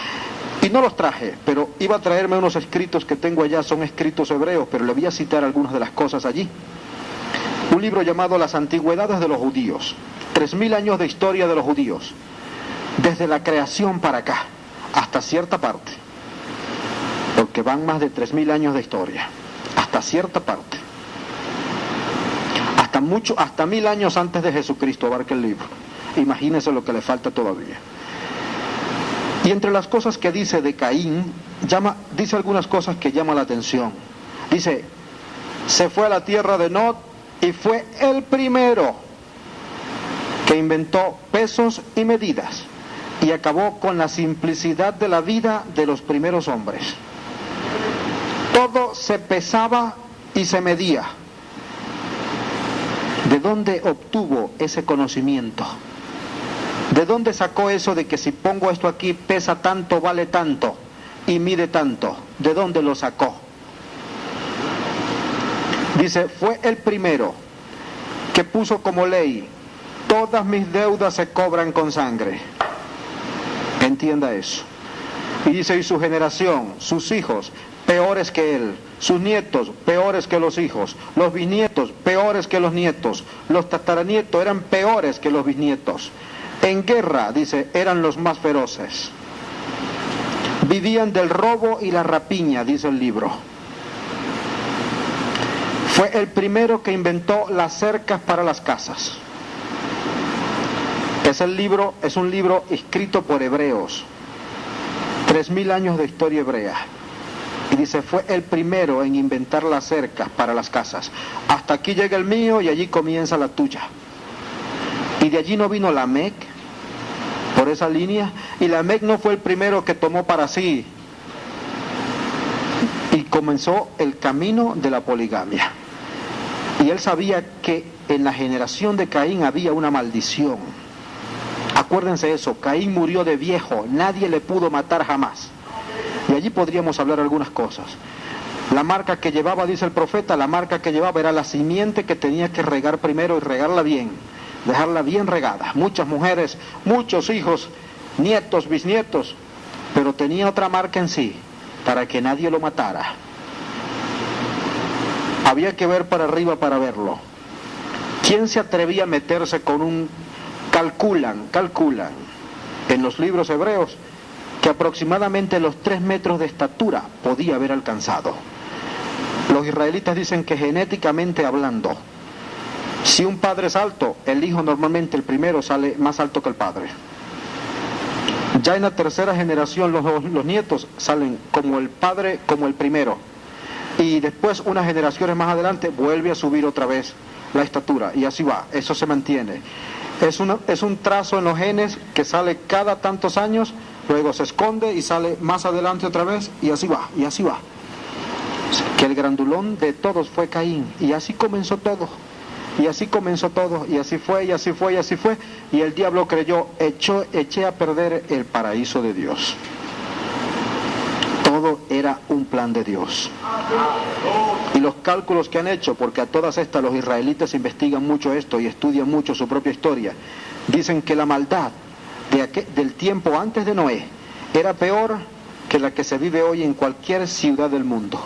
Y no los traje, pero iba a traerme unos escritos que tengo allá, son escritos hebreos, pero le voy a citar algunas de las cosas allí. Un libro llamado Las Antigüedades de los Judíos, 3000 años de historia de los judíos, desde la creación para acá, hasta cierta parte, porque van más de 3000 años de historia, hasta cierta parte, hasta 1000 años antes de Jesucristo abarca el libro. Imagínense lo que le falta todavía. Y entre las cosas que dice de Caín, dice algunas cosas que llaman la atención. Dice: se fue a la tierra de Nod y fue el primero que inventó pesos y medidas, y acabó con la simplicidad de la vida de los primeros hombres. Todo se pesaba y se medía. ¿De dónde obtuvo ese conocimiento? ¿De dónde sacó eso de que si pongo esto aquí pesa tanto, vale tanto y mide tanto? ¿De dónde lo sacó? Dice: fue el primero que puso como ley: todas mis deudas se cobran con sangre. Entienda eso. Y dice: y su generación, sus hijos, peores que él, sus nietos, peores que los hijos, los bisnietos, peores que los nietos, los tataranietos eran peores que los bisnietos. En guerra, dice, eran los más feroces. Vivían del robo y la rapiña, dice el libro. Fue el primero que inventó las cercas para las casas. Es un libro escrito por hebreos. 3000 años de historia hebrea. Y dice: fue el primero en inventar las cercas para las casas. Hasta aquí llega el mío y allí comienza la tuya. Y de allí no vino Lamec, por esa línea, y Lamec no fue el primero que tomó para sí, y comenzó el camino de la poligamia. Y él sabía que en la generación de Caín había una maldición. Acuérdense eso: Caín murió de viejo, nadie le pudo matar jamás. Y allí podríamos hablar algunas cosas. La marca que llevaba, dice el profeta, la marca que llevaba era la simiente que tenía que regar primero, y regarla bien, dejarla bien regada. Muchas mujeres, muchos hijos, nietos, bisnietos, pero tenía otra marca en sí, para que nadie lo matara. Había que ver para arriba para verlo. ¿Quién se atrevía a meterse con un... Calculan en los libros hebreos que aproximadamente los 3 metros de estatura podía haber alcanzado. Los israelitas dicen que genéticamente hablando, si un padre es alto, el hijo normalmente, el primero, sale más alto que el padre. Ya en la tercera generación los nietos salen como el padre, como el primero. Y después, unas generaciones más adelante, vuelve a subir otra vez la estatura. Y así va, eso se mantiene. Es un trazo en los genes que sale cada tantos años, luego se esconde y sale más adelante otra vez, y así va, y así va. Que el grandulón de todos fue Caín, y así comenzó todo. Y así comenzó todo, y así fue, y así fue, y así fue, y el diablo creyó, eché a perder el paraíso de Dios. Todo era un plan de Dios. Y los cálculos que han hecho, porque a todas estas los israelitas investigan mucho esto y estudian mucho su propia historia, dicen que la maldad del tiempo antes de Noé era peor que la que se vive hoy en cualquier ciudad del mundo.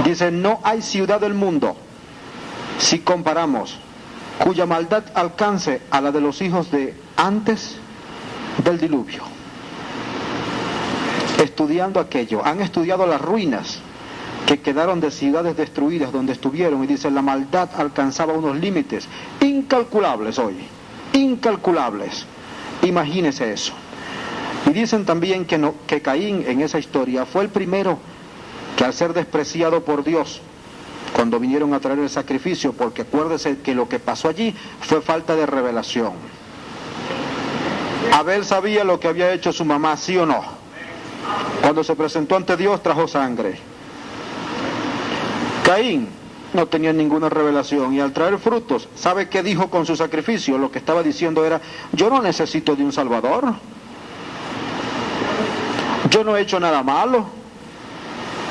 Dicen, no hay ciudad del mundo, si comparamos, cuya maldad alcance a la de los hijos de antes del diluvio. Estudiando aquello, han estudiado las ruinas que quedaron de ciudades destruidas donde estuvieron, y dicen, la maldad alcanzaba unos límites incalculables hoy, incalculables. Imagínese eso. Y dicen también que Caín en esa historia fue el primero que, al ser despreciado por Dios, cuando vinieron a traer el sacrificio, porque acuérdese que lo que pasó allí fue falta de revelación. Abel sabía lo que había hecho su mamá, ¿sí o no? Cuando se presentó ante Dios trajo sangre. Caín no tenía ninguna revelación, y al traer frutos, ¿sabe qué dijo con su sacrificio? Lo que estaba diciendo era, yo no necesito de un salvador, yo no he hecho nada malo,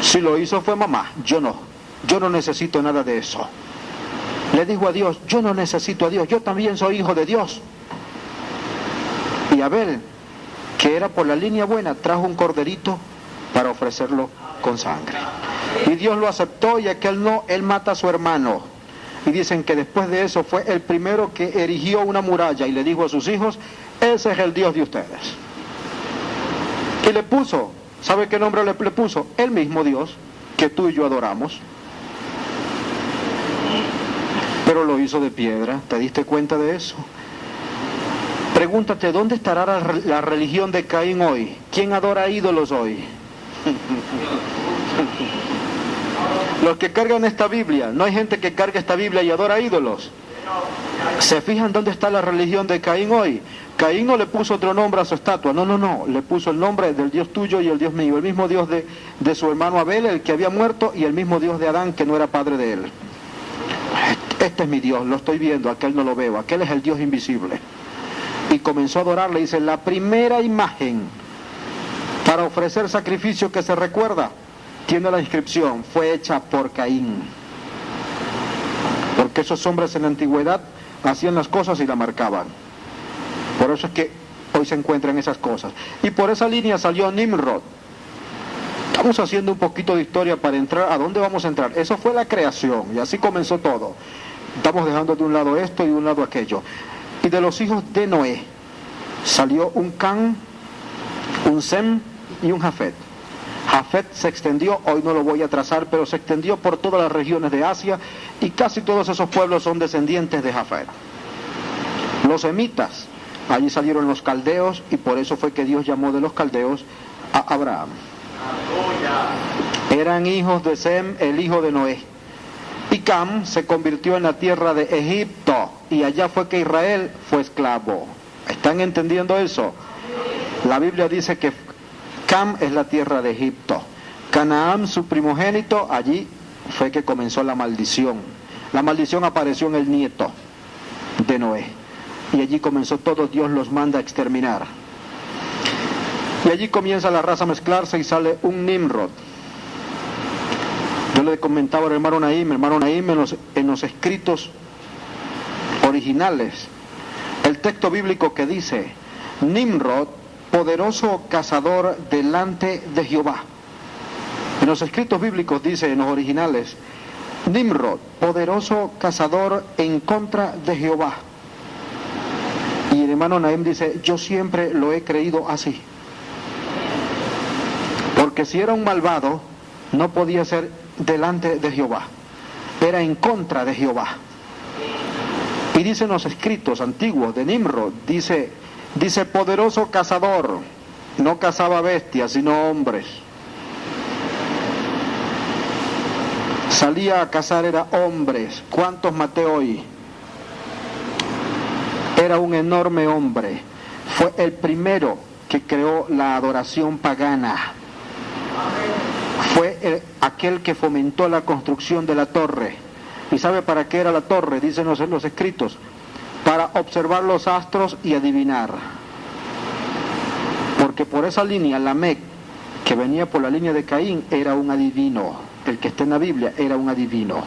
si lo hizo fue mamá, yo no necesito nada de eso. Le dijo a Dios, yo no necesito a Dios, yo también soy hijo de Dios. Y Abel, que era por la línea buena, trajo un corderito para ofrecerlo con sangre. Y Dios lo aceptó, y aquel no, él mata a su hermano. Y dicen que después de eso fue el primero que erigió una muralla y le dijo a sus hijos, ese es el Dios de ustedes. Y le puso, ¿sabe qué nombre le puso? El mismo Dios que tú y yo adoramos. Pero lo hizo de piedra, ¿te diste cuenta de eso? Pregúntate, ¿dónde estará la religión de Caín hoy? ¿Quién adora ídolos hoy? Los que cargan esta Biblia, no hay gente que carga esta Biblia y adora ídolos. ¿Se fijan dónde está la religión de Caín hoy? Caín no le puso otro nombre a su estatua, no, le puso el nombre del Dios tuyo y el Dios mío, el mismo Dios de su hermano Abel, el que había muerto, y el mismo Dios de Adán, que no era padre de él. Este es mi Dios, lo estoy viendo, aquel no lo veo, aquel es el Dios invisible. Y comenzó a adorarle, dice, la primera imagen para ofrecer sacrificio que se recuerda, tiene la inscripción, fue hecha por Caín. Porque esos hombres en la antigüedad hacían las cosas y la marcaban. Por eso es que hoy se encuentran esas cosas. Y por esa línea salió Nimrod. Estamos haciendo un poquito de historia para entrar. ¿A dónde vamos a entrar? Eso fue la creación, y así comenzó todo. Estamos dejando de un lado esto y de un lado aquello. Y de los hijos de Noé salió un Cam, un Sem y un Jafet. Jafet se extendió, hoy no lo voy a trazar, pero se extendió por todas las regiones de Asia, y casi todos esos pueblos son descendientes de Jafet. Los semitas, allí salieron los caldeos, y por eso fue que Dios llamó de los caldeos a Abraham. Eran hijos de Sem, el hijo de Noé. Y Cam se convirtió en la tierra de Egipto, y allá fue que Israel fue esclavo. ¿Están entendiendo eso? La Biblia dice que Cam es la tierra de Egipto. Canaán, su primogénito, allí fue que comenzó la maldición. La maldición apareció en el nieto de Noé, y allí comenzó todo. Dios los manda a exterminar. Y allí comienza la raza a mezclarse y sale un Nimrod. Yo le comentaba al hermano Naim en los escritos originales, el texto bíblico que dice, Nimrod, poderoso cazador delante de Jehová. En los escritos bíblicos dice, en los originales, Nimrod, poderoso cazador en contra de Jehová. Y el hermano Naim dice, yo siempre lo he creído así. Porque si era un malvado, no podía ser delante de Jehová. Era en contra de Jehová. Y dicen los escritos antiguos de Nimrod, dice poderoso cazador, no cazaba bestias, sino hombres. Salía a cazar, era hombres. ¿Cuántos maté hoy? Era un enorme hombre. Fue el primero que creó la adoración pagana. Fue aquel que fomentó la construcción de la torre. ¿Y sabe para qué era la torre? Dicen los escritos. Para observar los astros y adivinar. Porque por esa línea, Lamec, que venía por la línea de Caín, era un adivino. El que está en la Biblia era un adivino.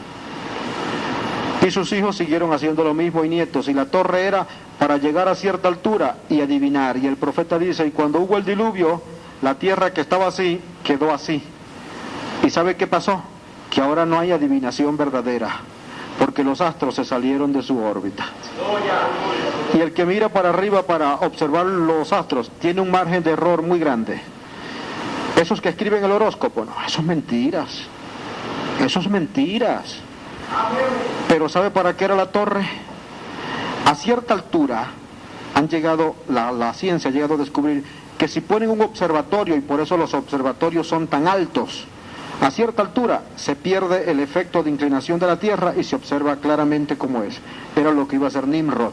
Y sus hijos siguieron haciendo lo mismo y nietos. Y la torre era para llegar a cierta altura y adivinar. Y el profeta dice, y cuando hubo el diluvio, la tierra que estaba así, quedó así. ¿Y sabe qué pasó? Que ahora no hay adivinación verdadera, porque los astros se salieron de su órbita. Y el que mira para arriba para observar los astros tiene un margen de error muy grande. Esos que escriben el horóscopo, no, eso es mentiras. Eso es mentiras. Pero ¿sabe para qué era la torre? A cierta altura han llegado, la ciencia ha llegado a descubrir que si ponen un observatorio, y por eso los observatorios son tan altos, a cierta altura se pierde el efecto de inclinación de la tierra y se observa claramente cómo es. Era lo que iba a hacer Nimrod.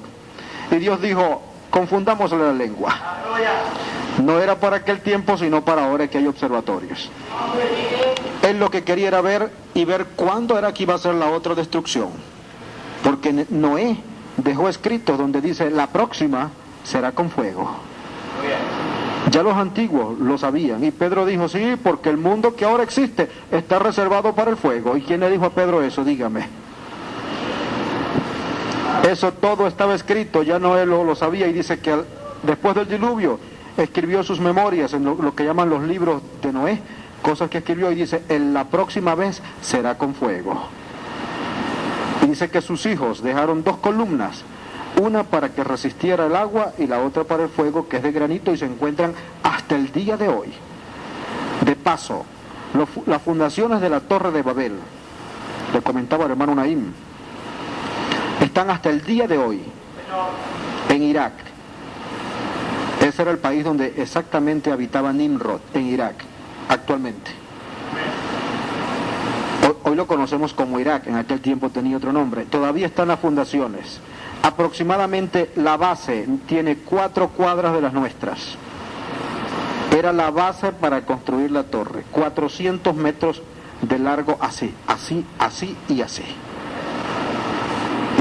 Y Dios dijo, confundámosle la lengua. No era para aquel tiempo, sino para ahora que hay observatorios. Él lo que quería era ver cuándo era que iba a ser la otra destrucción. Porque Noé dejó escrito donde dice, la próxima será con fuego. Ya los antiguos lo sabían. Y Pedro dijo, sí, porque el mundo que ahora existe está reservado para el fuego. ¿Y quién le dijo a Pedro eso? Dígame. Eso todo estaba escrito, ya Noé lo sabía, y dice que después del diluvio escribió sus memorias en lo que llaman los libros de Noé, cosas que escribió, y dice, en la próxima vez será con fuego. Y dice que sus hijos dejaron 2 columnas, una para que resistiera el agua y la otra para el fuego, que es de granito, y se encuentran hasta el día de hoy. De paso, las fundaciones de la Torre de Babel, le comentaba el hermano Naim, están hasta el día de hoy en Irak. Ese era el país donde exactamente habitaba Nimrod, en Irak, actualmente. Hoy lo conocemos como Irak, en aquel tiempo tenía otro nombre. Todavía están las fundaciones. Aproximadamente la base tiene 4 cuadras de las nuestras. Era la base para construir la torre. 400 metros de largo, así, así, así y así.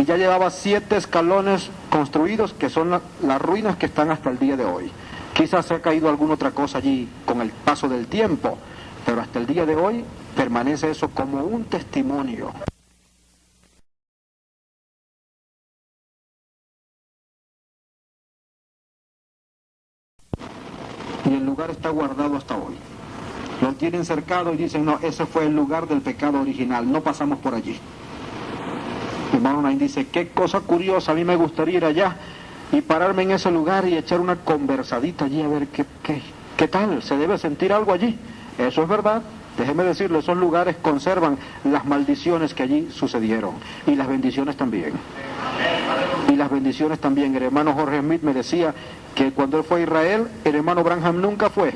Y ya llevaba 7 escalones construidos, que son las ruinas que están hasta el día de hoy. Quizás se ha caído alguna otra cosa allí con el paso del tiempo, pero hasta el día de hoy permanece eso como un testimonio. Y el lugar está guardado hasta hoy. Lo tienen cercado y dicen, no, ese fue el lugar del pecado original, no pasamos por allí. Mi hermano Nain dice, qué cosa curiosa, a mí me gustaría ir allá y pararme en ese lugar y echar una conversadita allí a ver qué tal, se debe sentir algo allí. Eso es verdad, déjeme decirle, esos lugares conservan las maldiciones que allí sucedieron y las bendiciones también. Y las bendiciones también. El hermano Jorge Smith me decía que cuando él fue a Israel, el hermano Branham nunca fue.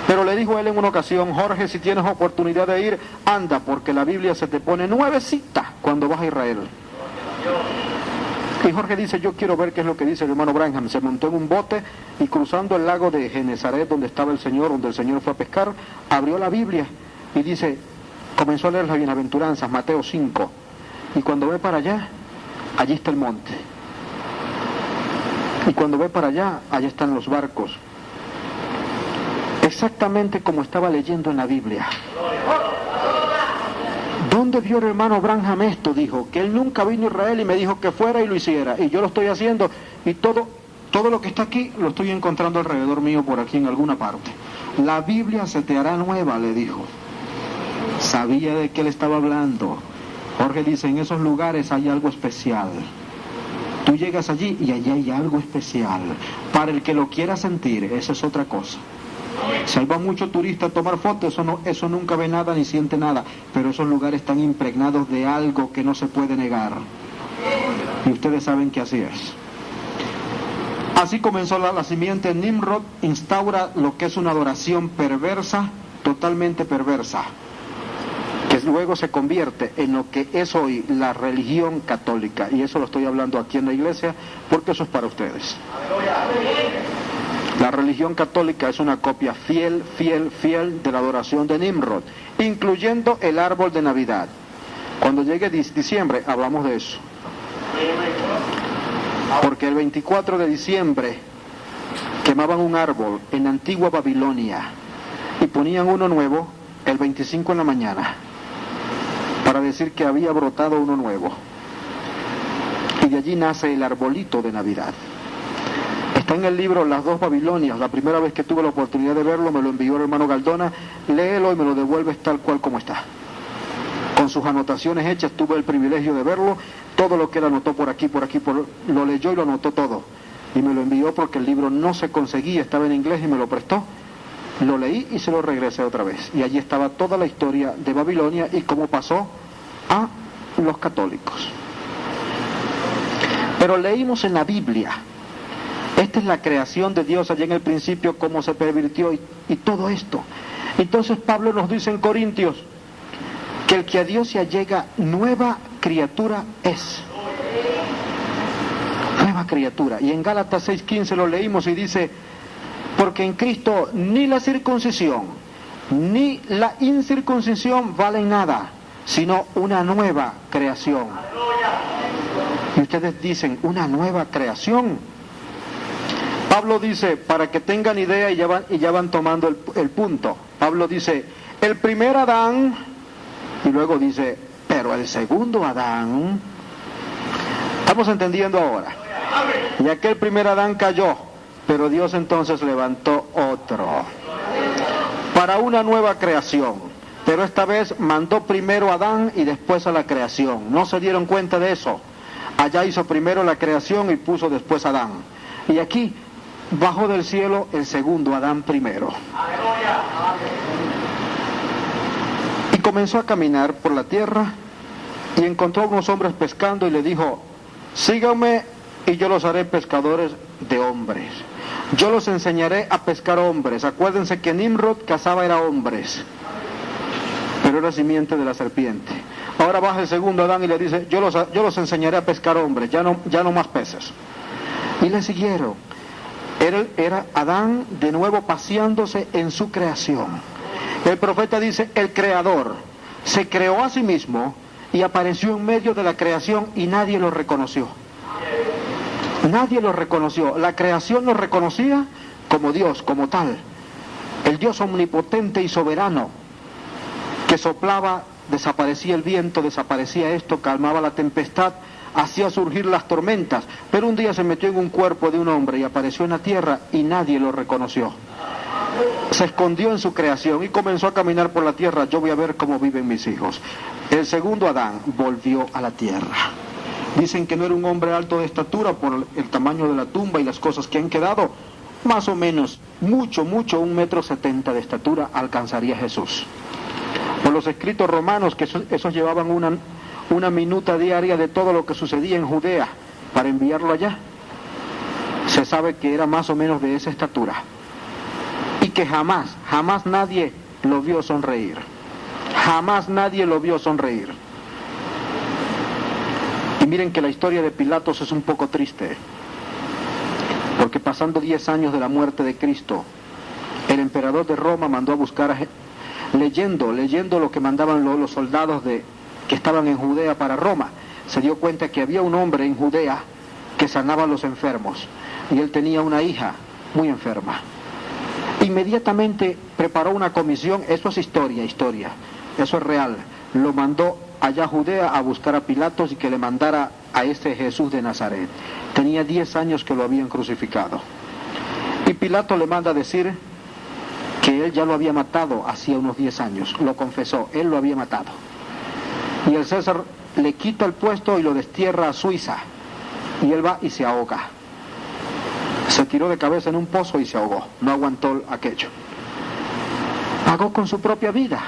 Pero le dijo él en una ocasión, Jorge, si tienes oportunidad de ir, anda, porque la Biblia se te pone nuevecita cuando vas a Israel. Y Jorge dice, yo quiero ver qué es lo que dice el hermano Branham. Se montó en un bote y cruzando el lago de Genezaret, donde estaba el Señor, donde el Señor fue a pescar, abrió la Biblia y dice, comenzó a leer las bienaventuranzas, Mateo 5. Y cuando ve para allá, allí está el monte. Y cuando ve para allá, allá están los barcos. Exactamente como estaba leyendo en la Biblia. ¿Dónde vio el hermano Branham esto? Dijo, que él nunca vino a Israel y me dijo que fuera y lo hiciera. Y yo lo estoy haciendo y todo lo que está aquí lo estoy encontrando alrededor mío por aquí en alguna parte. La Biblia se te hará nueva, le dijo. Sabía de qué le estaba hablando. Jorge dice, en esos lugares hay algo especial. Tú llegas allí y allí hay algo especial. Para el que lo quiera sentir, esa es otra cosa. Si ahí va mucho turista a tomar fotos, eso nunca ve nada ni siente nada. Pero esos lugares están impregnados de algo que no se puede negar. Y ustedes saben que así es. Así comenzó la simiente. Nimrod instaura lo que es una adoración perversa, totalmente perversa, que luego se convierte en lo que es hoy la religión católica. Y eso lo estoy hablando aquí en la iglesia porque eso es para ustedes. La religión católica es una copia fiel de la adoración de Nimrod, incluyendo el árbol de Navidad. Cuando llegue diciembre hablamos de eso. Porque el 24 de diciembre quemaban un árbol en antigua Babilonia y ponían uno nuevo el 25 en la mañana para decir que había brotado uno nuevo. Y de allí nace el arbolito de Navidad. Está en el libro Las dos Babilonias. La primera vez que tuve la oportunidad de verlo me lo envió el hermano Galdona. Léelo y me lo devuelves tal cual como está. Con sus anotaciones hechas, tuve el privilegio de verlo. Todo lo que él anotó por aquí, lo leyó y lo anotó todo. Y me lo envió porque el libro no se conseguía, estaba en inglés y me lo prestó. Lo leí y se lo regresé otra vez. Y allí estaba toda la historia de Babilonia y cómo pasó a los católicos. Pero leímos en la Biblia, esta es la creación de Dios allá en el principio, cómo se pervirtió y todo esto. Entonces Pablo nos dice en Corintios que el que a Dios se allega, nueva criatura es. Nueva criatura. Y en Gálatas 6:15 lo leímos y dice, porque en Cristo ni la circuncisión ni la incircuncisión valen nada, sino una nueva creación. Y ustedes dicen, una nueva creación. Pablo dice, para que tengan idea y ya van tomando el punto. Pablo dice, el primer Adán, y luego dice, pero el segundo Adán. Estamos entendiendo ahora. Y aquel primer Adán cayó, pero Dios entonces levantó otro para una nueva creación. Pero esta vez mandó primero a Adán y después a la creación. ¿No se dieron cuenta de eso? Allá hizo primero la creación y puso después a Adán. Y aquí bajó del cielo el segundo Adán primero. Y comenzó a caminar por la tierra y encontró a unos hombres pescando y le dijo, síganme y yo los haré pescadores de hombres. Yo los enseñaré a pescar hombres. Acuérdense que Nimrod cazaba era hombres, pero era simiente de la serpiente. Ahora baja el segundo Adán y le dice, yo los enseñaré a pescar hombres, ya no más peces. Y le siguieron. Era Adán de nuevo paseándose en su creación. El profeta dice, el creador se creó a sí mismo y apareció en medio de la creación y nadie lo reconoció. Nadie lo reconoció. La creación lo reconocía como Dios, como tal. El Dios omnipotente y soberano que soplaba, desaparecía el viento, desaparecía esto, calmaba la tempestad, hacía surgir las tormentas, pero un día se metió en un cuerpo de un hombre y apareció en la tierra y nadie lo reconoció. Se escondió en su creación y comenzó a caminar por la tierra. Yo voy a ver cómo viven mis hijos. El segundo Adán volvió a la tierra. Dicen que no era un hombre alto de estatura por el tamaño de la tumba y las cosas que han quedado. Más o menos, mucho, 1,70 m de estatura alcanzaría Jesús. Por los escritos romanos, que esos llevaban una minuta diaria de todo lo que sucedía en Judea para enviarlo allá, se sabe que era más o menos de esa estatura y que jamás nadie lo vio sonreír. Jamás nadie lo vio sonreír. Y miren que la historia de Pilatos es un poco triste, porque pasando 10 años de la muerte de Cristo, el emperador de Roma mandó a buscar leyendo lo que mandaban los soldados que estaban en Judea para Roma, se dio cuenta que había un hombre en Judea que sanaba a los enfermos, y él tenía una hija muy enferma. Inmediatamente preparó una comisión, eso es historia, eso es real, lo mandó allá a Judea a buscar a Pilatos y que le mandara a ese Jesús de Nazaret. Tenía 10 años que lo habían crucificado. Y Pilato le manda a decir que que él ya lo había matado hacía unos 10 años. Lo confesó, él lo había matado. Y el César le quita el puesto y lo destierra a Suiza. Y él va y se ahoga. Se tiró de cabeza en un pozo y se ahogó. No aguantó aquello. Pagó con su propia vida.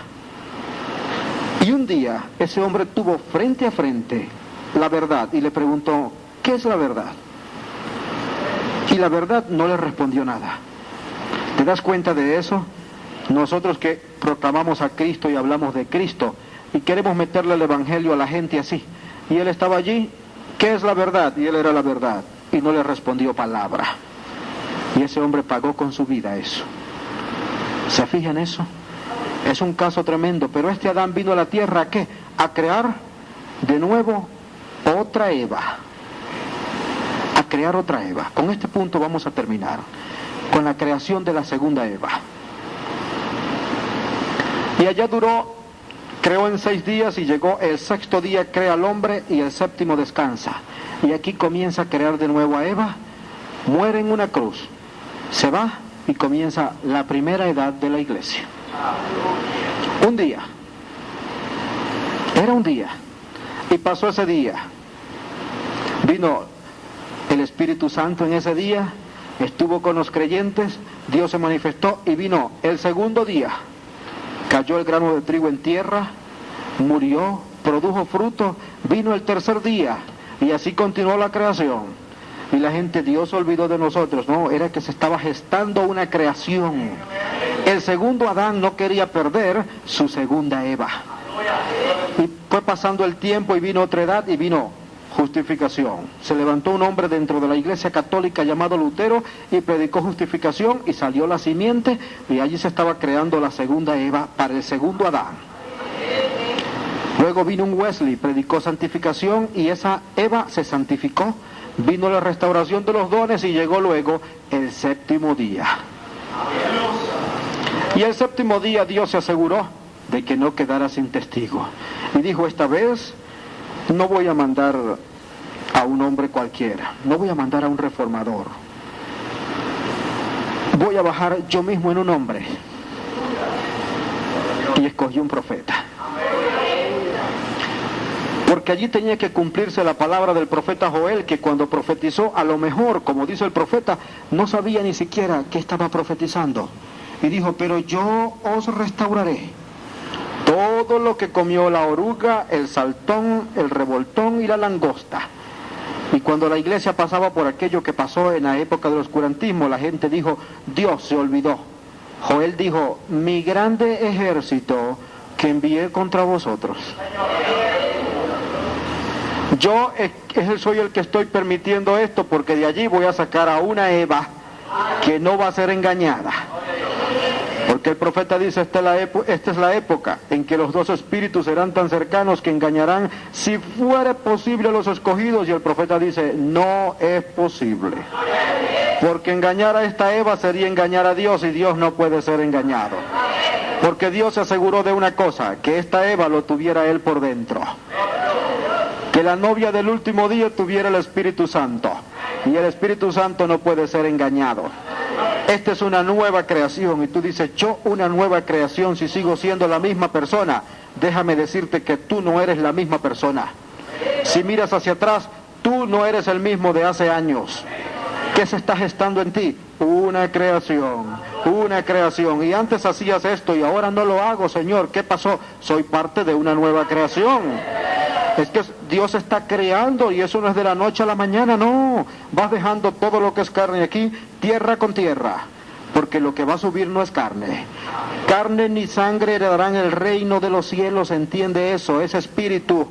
Y un día ese hombre tuvo frente a frente la verdad y le preguntó, ¿qué es la verdad? Y la verdad no le respondió nada. ¿Te das cuenta de eso? Nosotros que proclamamos a Cristo y hablamos de Cristo y queremos meterle el evangelio a la gente así. Y él estaba allí, ¿qué es la verdad? Y él era la verdad. Y no le respondió palabra. Y ese hombre pagó con su vida eso. ¿Se fijan eso? Es un caso tremendo, pero este Adán vino a la tierra ¿a qué? A crear de nuevo otra Eva. A crear otra Eva. Con este punto vamos a terminar, con la creación de la segunda Eva. Y allá creó en 6 días y llegó el 6º día, crea al hombre y el 7º descansa. Y aquí comienza a crear de nuevo a Eva, muere en una cruz, se va y comienza la primera edad de la iglesia. Un día, era un día, y pasó ese día, vino el Espíritu Santo en ese día, estuvo con los creyentes, Dios se manifestó y vino el 2º día, cayó el grano de trigo en tierra, murió, produjo fruto, vino el 3er día y así continuó la creación. Y la gente, Dios se olvidó de nosotros. No, era que se estaba gestando una creación. El segundo Adán no quería perder su segunda Eva. Y fue pasando el tiempo y vino otra edad y vino justificación. Se levantó un hombre dentro de la iglesia católica llamado Lutero y predicó justificación y salió la simiente y allí se estaba creando la segunda Eva para el segundo Adán. Luego vino un Wesley, predicó santificación y esa Eva se santificó. Vino la restauración de los dones y llegó luego el 7º día. Y el 7º día Dios se aseguró de que no quedara sin testigo. Y dijo, esta vez no voy a mandar a un hombre cualquiera, no voy a mandar a un reformador. Voy a bajar yo mismo en un hombre. Y escogió un profeta. Porque allí tenía que cumplirse la palabra del profeta Joel, que cuando profetizó, a lo mejor, como dice el profeta, no sabía ni siquiera qué estaba profetizando. Y dijo, pero yo os restauraré todo lo que comió la oruga, el saltón, el revoltón y la langosta. Y cuando la iglesia pasaba por aquello que pasó en la época del oscurantismo, la gente dijo, Dios se olvidó. Joel dijo, mi grande ejército que envié contra vosotros. Yo soy el que estoy permitiendo esto porque de allí voy a sacar a una Eva que no va a ser engañada. Porque el profeta dice, esta es la época en que los dos espíritus serán tan cercanos que engañarán si fuera posible a los escogidos. Y el profeta dice, no es posible. Porque engañar a esta Eva sería engañar a Dios y Dios no puede ser engañado. Porque Dios se aseguró de una cosa, que esta Eva lo tuviera él por dentro. Que la novia del último día tuviera el Espíritu Santo. Y el Espíritu Santo no puede ser engañado. Esta es una nueva creación. Y tú dices, yo una nueva creación si sigo siendo la misma persona. Déjame decirte que tú no eres la misma persona. Si miras hacia atrás, tú no eres el mismo de hace años. ¿Qué se está gestando en ti? Una creación. Y antes hacías esto y ahora no lo hago, Señor. ¿Qué pasó? Soy parte de una nueva creación. Es que Dios está creando y eso no es de la noche a la mañana, no. Vas dejando todo lo que es carne aquí, tierra con tierra. Porque lo que va a subir no es carne. Carne ni sangre heredarán el reino de los cielos, entiende eso, es espíritu.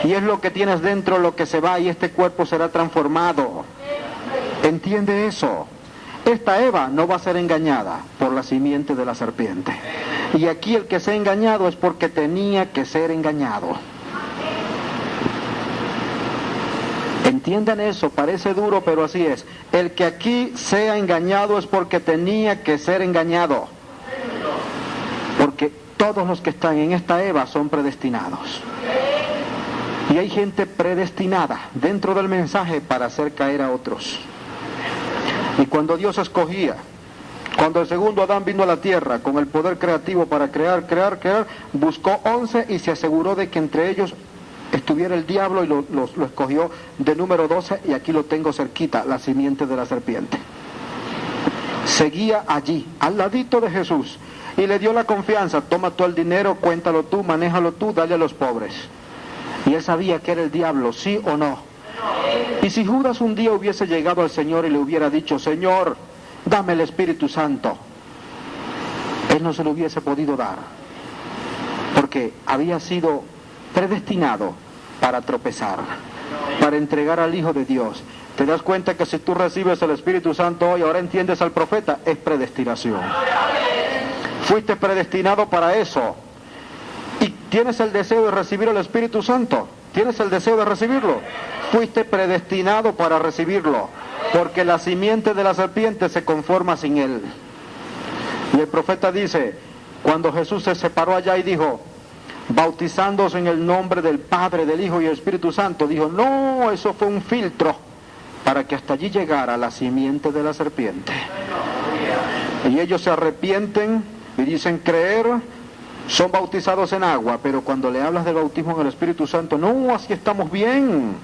Y es lo que tienes dentro lo que se va y este cuerpo será transformado. Entiende eso. Esta Eva no va a ser engañada por la simiente de la serpiente. Y aquí el que se ha engañado es porque tenía que ser engañado. Entiendan eso, parece duro, pero así es. El que aquí sea engañado es porque tenía que ser engañado. Porque todos los que están en esta Eva son predestinados. Y hay gente predestinada dentro del mensaje para hacer caer a otros. Y cuando Dios escogía Cuando el segundo Adán vino a la tierra con el poder creativo para crear, buscó 11 y se aseguró de que entre ellos estuviera el diablo y lo escogió de número 12, y aquí lo tengo cerquita, la simiente de la serpiente. Seguía allí, al ladito de Jesús, y le dio la confianza: toma todo el dinero, cuéntalo tú, manéjalo tú, dale a los pobres. Y él sabía que era el diablo, sí o no. Y si Judas un día hubiese llegado al Señor y le hubiera dicho: Señor, dame el Espíritu Santo, él no se lo hubiese podido dar, porque había sido predestinado para tropezar, para entregar al Hijo de Dios. ¿Te das cuenta que si tú recibes el Espíritu Santo hoy, ahora entiendes al profeta? Es predestinación. Fuiste predestinado para eso. Y tienes el deseo de recibir el Espíritu Santo. ¿Tienes el deseo de recibirlo? Fuiste predestinado para recibirlo, porque la simiente de la serpiente se conforma sin él. Y el profeta dice, cuando Jesús se separó allá y dijo, bautizándose en el nombre del Padre, del Hijo y del Espíritu Santo, dijo, no, eso fue un filtro para que hasta allí llegara la simiente de la serpiente. Y ellos se arrepienten y dicen creer, son bautizados en agua, pero cuando le hablas del bautismo en el Espíritu Santo, no, así estamos bien,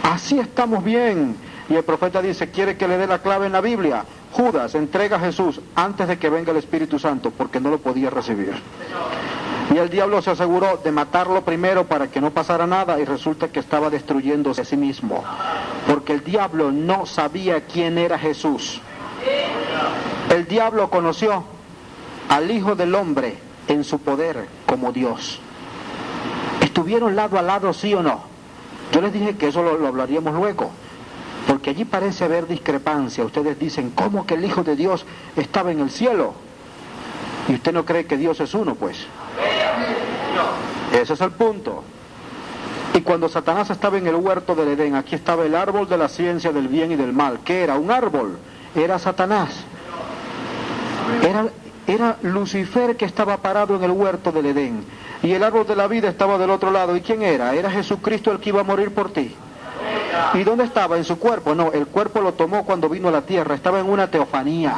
así estamos bien. Y el profeta dice, ¿quiere que le dé la clave en la Biblia? Judas entrega a Jesús antes de que venga el Espíritu Santo, porque no lo podía recibir. Y el diablo se aseguró de matarlo primero para que no pasara nada, y resulta que estaba destruyéndose a sí mismo, porque el diablo no sabía quién era Jesús. El diablo conoció al Hijo del Hombre en su poder como Dios. ¿Estuvieron lado a lado, sí o no? Yo les dije que eso lo hablaríamos luego, porque allí parece haber discrepancia. Ustedes dicen, ¿cómo que el Hijo de Dios estaba en el cielo? Y usted no cree que Dios es uno, pues. Ese es el punto. Y cuando Satanás estaba en el huerto del Edén, aquí estaba el árbol de la ciencia del bien y del mal. ¿Qué era? Un árbol. Era Satanás. Era Lucifer que estaba parado en el huerto del Edén. Y el árbol de la vida estaba del otro lado. ¿Y quién era? Era Jesucristo el que iba a morir por ti. ¿Y dónde estaba? ¿En su cuerpo? No, el cuerpo lo tomó cuando vino a la tierra. Estaba en una teofanía.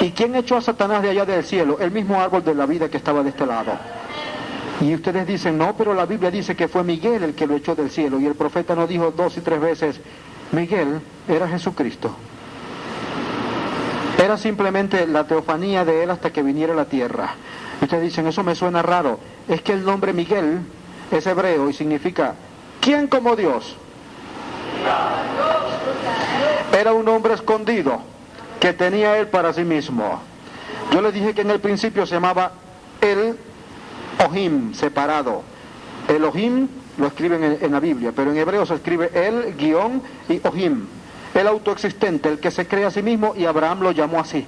¿Y quién echó a Satanás de allá del cielo? El mismo árbol de la vida que estaba de este lado. Y ustedes dicen, no, pero la Biblia dice que fue Miguel el que lo echó del cielo. Y el profeta no dijo 2 y 3 veces, Miguel era Jesucristo. Era simplemente la teofanía de él hasta que viniera a la tierra. Y ustedes dicen, eso me suena raro. Es que el nombre Miguel es hebreo y significa, ¿quién como Dios? Era un hombre escondido que tenía él para sí mismo. Yo les dije que en el principio se llamaba el Ohim, separado. Elohim lo escriben en la Biblia, pero en hebreo se escribe el guión y Ohim. El autoexistente, el que se crea a sí mismo, y Abraham lo llamó así,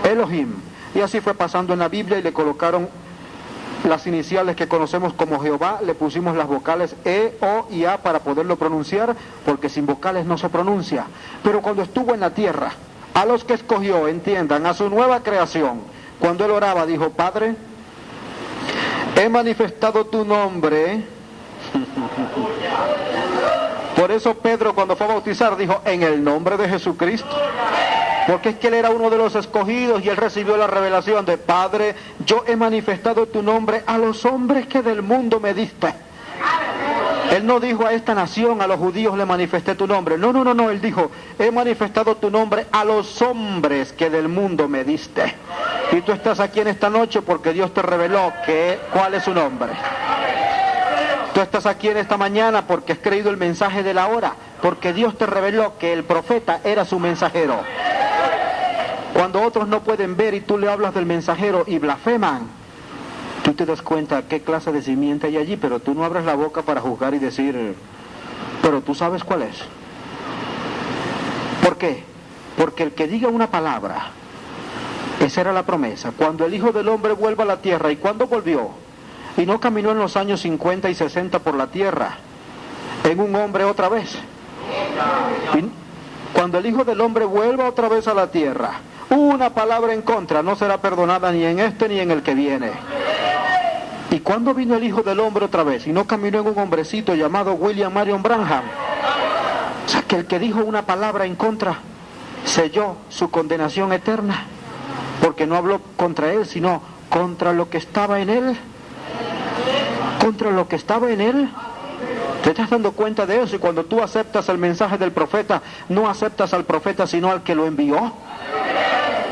Elohim. Y así fue pasando en la Biblia y le colocaron las iniciales que conocemos como Jehová, le pusimos las vocales E, O y A para poderlo pronunciar, porque sin vocales no se pronuncia. Pero cuando estuvo en la tierra, a los que escogió, entiendan, a su nueva creación, cuando él oraba, dijo, Padre, he manifestado tu nombre. Por eso Pedro, cuando fue a bautizar, dijo, en el nombre de Jesucristo. Porque es que él era uno de los escogidos y él recibió la revelación de, Padre, yo he manifestado tu nombre a los hombres que del mundo me diste. Él no dijo a esta nación, a los judíos le manifesté tu nombre. No, él dijo, he manifestado tu nombre a los hombres que del mundo me diste. Y tú estás aquí en esta noche porque Dios te reveló cuál es su nombre. Tú estás aquí en esta mañana porque has creído el mensaje de la hora, porque Dios te reveló que el profeta era su mensajero. Cuando otros no pueden ver y tú le hablas del mensajero y blasfeman, tú te das cuenta qué clase de simiente hay allí, pero tú no abres la boca para juzgar y decir, pero tú sabes cuál es. ¿Por qué? Porque el que diga una palabra, esa era la promesa, cuando el Hijo del Hombre vuelva a la tierra. ¿Y cuándo volvió? Y no caminó en los años 50 y 60 por la tierra, en un hombre otra vez. Y cuando el Hijo del Hombre vuelva otra vez a la tierra, una palabra en contra no será perdonada ni en este ni en el que viene. ¿Y cuándo vino el Hijo del Hombre otra vez? Y no caminó en un hombrecito llamado William Marion Branham. O sea, que el que dijo una palabra en contra selló su condenación eterna. porque no habló contra él, sino contra lo que estaba en él. Contra lo que estaba en él. ¿Te estás dando cuenta de eso? Y cuando tú aceptas el mensaje del profeta, no aceptas al profeta, sino al que lo envió.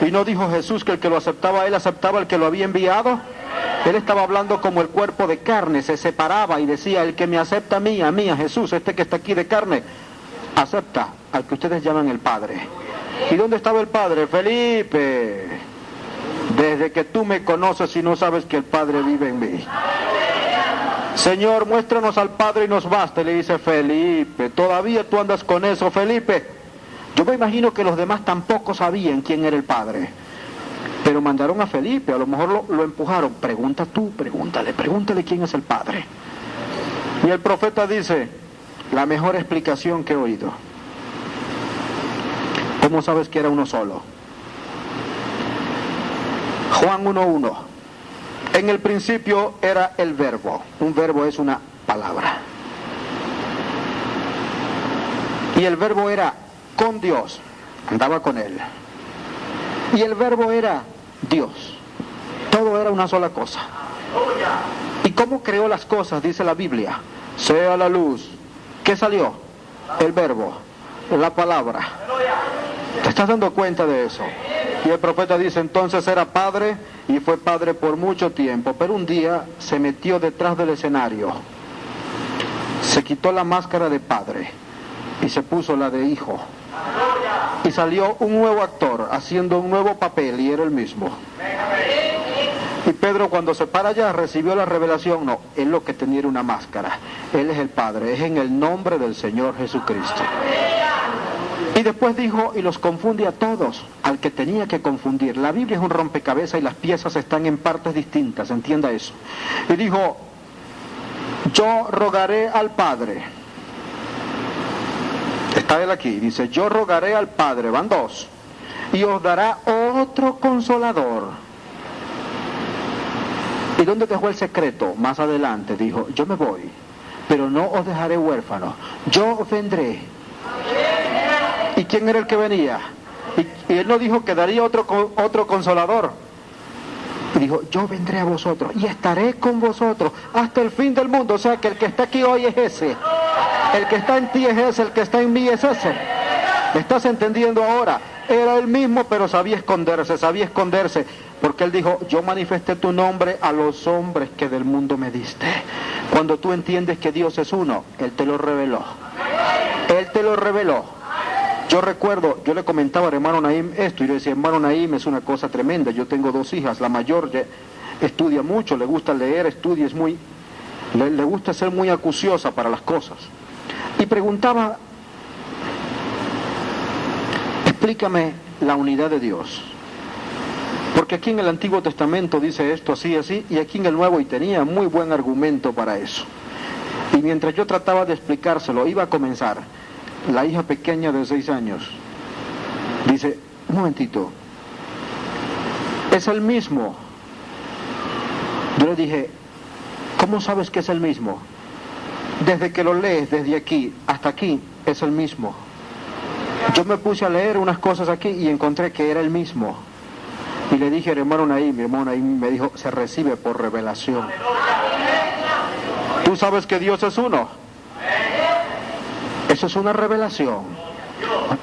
Y no dijo Jesús que el que lo aceptaba, él aceptaba al que lo había enviado. Él estaba hablando como el cuerpo de carne, se separaba y decía, el que me acepta a mí, a Jesús, este que está aquí de carne, acepta al que ustedes llaman el Padre. ¿Y dónde estaba el Padre? Felipe, desde que tú me conoces y no sabes que el Padre vive en mí. Señor, muéstranos al Padre y nos basta. Y le dice Felipe, todavía tú andas con eso, Felipe. Yo me imagino que los demás tampoco sabían quién era el Padre, pero mandaron a Felipe, a lo mejor lo empujaron. Pregunta tú, pregúntale quién es el Padre. Y el profeta dice, la mejor explicación que he oído. ¿Cómo sabes que era uno solo? Juan 1:1. En el principio era el verbo. Un verbo es una palabra. Y el verbo era con Dios, andaba con él. Y el verbo era Dios. Todo era una sola cosa. ¿Y cómo creó las cosas? Dice la Biblia. Sea la luz. ¿Qué salió? El verbo, la palabra. ¿Te estás dando cuenta de eso? Y el profeta dice, entonces era padre, y fue padre por mucho tiempo, pero un día se metió detrás del escenario, se quitó la máscara de padre y se puso la de hijo, y salió un nuevo actor haciendo un nuevo papel, y era el mismo. Y Pedro, cuando se para allá, recibió la revelación. No, él lo que tenía era una máscara. Él es el Padre, es en el nombre del Señor Jesucristo. Y después dijo, y los confunde a todos, al que tenía que confundir. La Biblia es un rompecabezas y las piezas están en partes distintas, entienda eso. Y dijo, yo rogaré al Padre. Está él aquí, dice, yo rogaré al Padre, van dos, y os dará otro consolador. ¿Y dónde dejó el secreto? Más adelante dijo, yo me voy, pero no os dejaré huérfanos, yo vendré. ¿Y quién era el que venía? Y él no dijo que daría otro consolador. Y dijo, yo vendré a vosotros y estaré con vosotros hasta el fin del mundo. O sea que el que está aquí hoy es ese. El que está en ti es ese, el que está en mí es ese. ¿Me estás entendiendo ahora? Era el mismo, pero sabía esconderse. Porque él dijo, yo manifesté tu nombre a los hombres que del mundo me diste. Cuando tú entiendes que Dios es uno, Él te lo reveló. Él te lo reveló. Yo recuerdo, yo le comentaba al hermano Naim esto, y yo decía, hermano Naim, es una cosa tremenda. Yo tengo dos hijas, la mayor estudia mucho, le gusta leer, estudia, le gusta ser muy acuciosa para las cosas. Y preguntaba, explícame la unidad de Dios. Porque aquí en el Antiguo Testamento dice esto así, así, y aquí en el Nuevo, y tenía muy buen argumento para eso. Y mientras yo trataba de explicárselo, iba a comenzar, la hija pequeña de 6 años dice, un momentito, es el mismo. Yo le dije, ¿cómo sabes que es el mismo? Desde que lo lees, desde aquí hasta aquí, es el mismo. Yo me puse a leer unas cosas aquí y encontré que era el mismo. Y le dije al hermano Naim, mi hermano Naim me dijo, se recibe por revelación. ¿Tú sabes que Dios es uno? Eso es una revelación.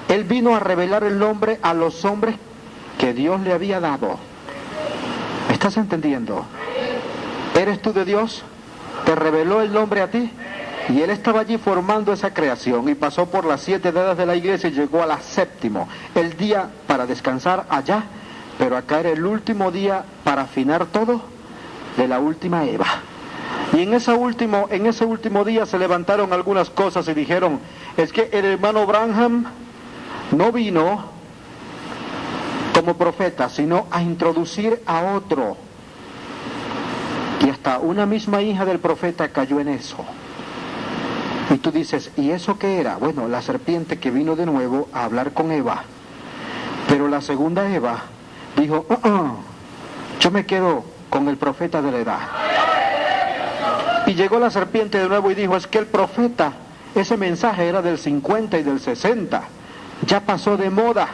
Él vino a revelar el nombre a los hombres que Dios le había dado. ¿Me estás entendiendo? ¿Eres tú de Dios? ¿Te reveló el nombre a ti? Y Él estaba allí formando esa creación y pasó por las 7 edades de la iglesia y llegó a la 7ª, el día para descansar allá, pero acá era el último día para afinar todo de la última Eva. Y en ese último día se levantaron algunas cosas y dijeron, es que el hermano Branham no vino como profeta, sino a introducir a otro. Y hasta una misma hija del profeta cayó en eso. Y tú dices, ¿y eso qué era? Bueno, la serpiente que vino de nuevo a hablar con Eva. Pero la segunda Eva dijo, yo me quedo con el profeta de la edad. Y llegó la serpiente de nuevo y dijo, es que el profeta, ese mensaje era del 50 y del 60, ya pasó de moda.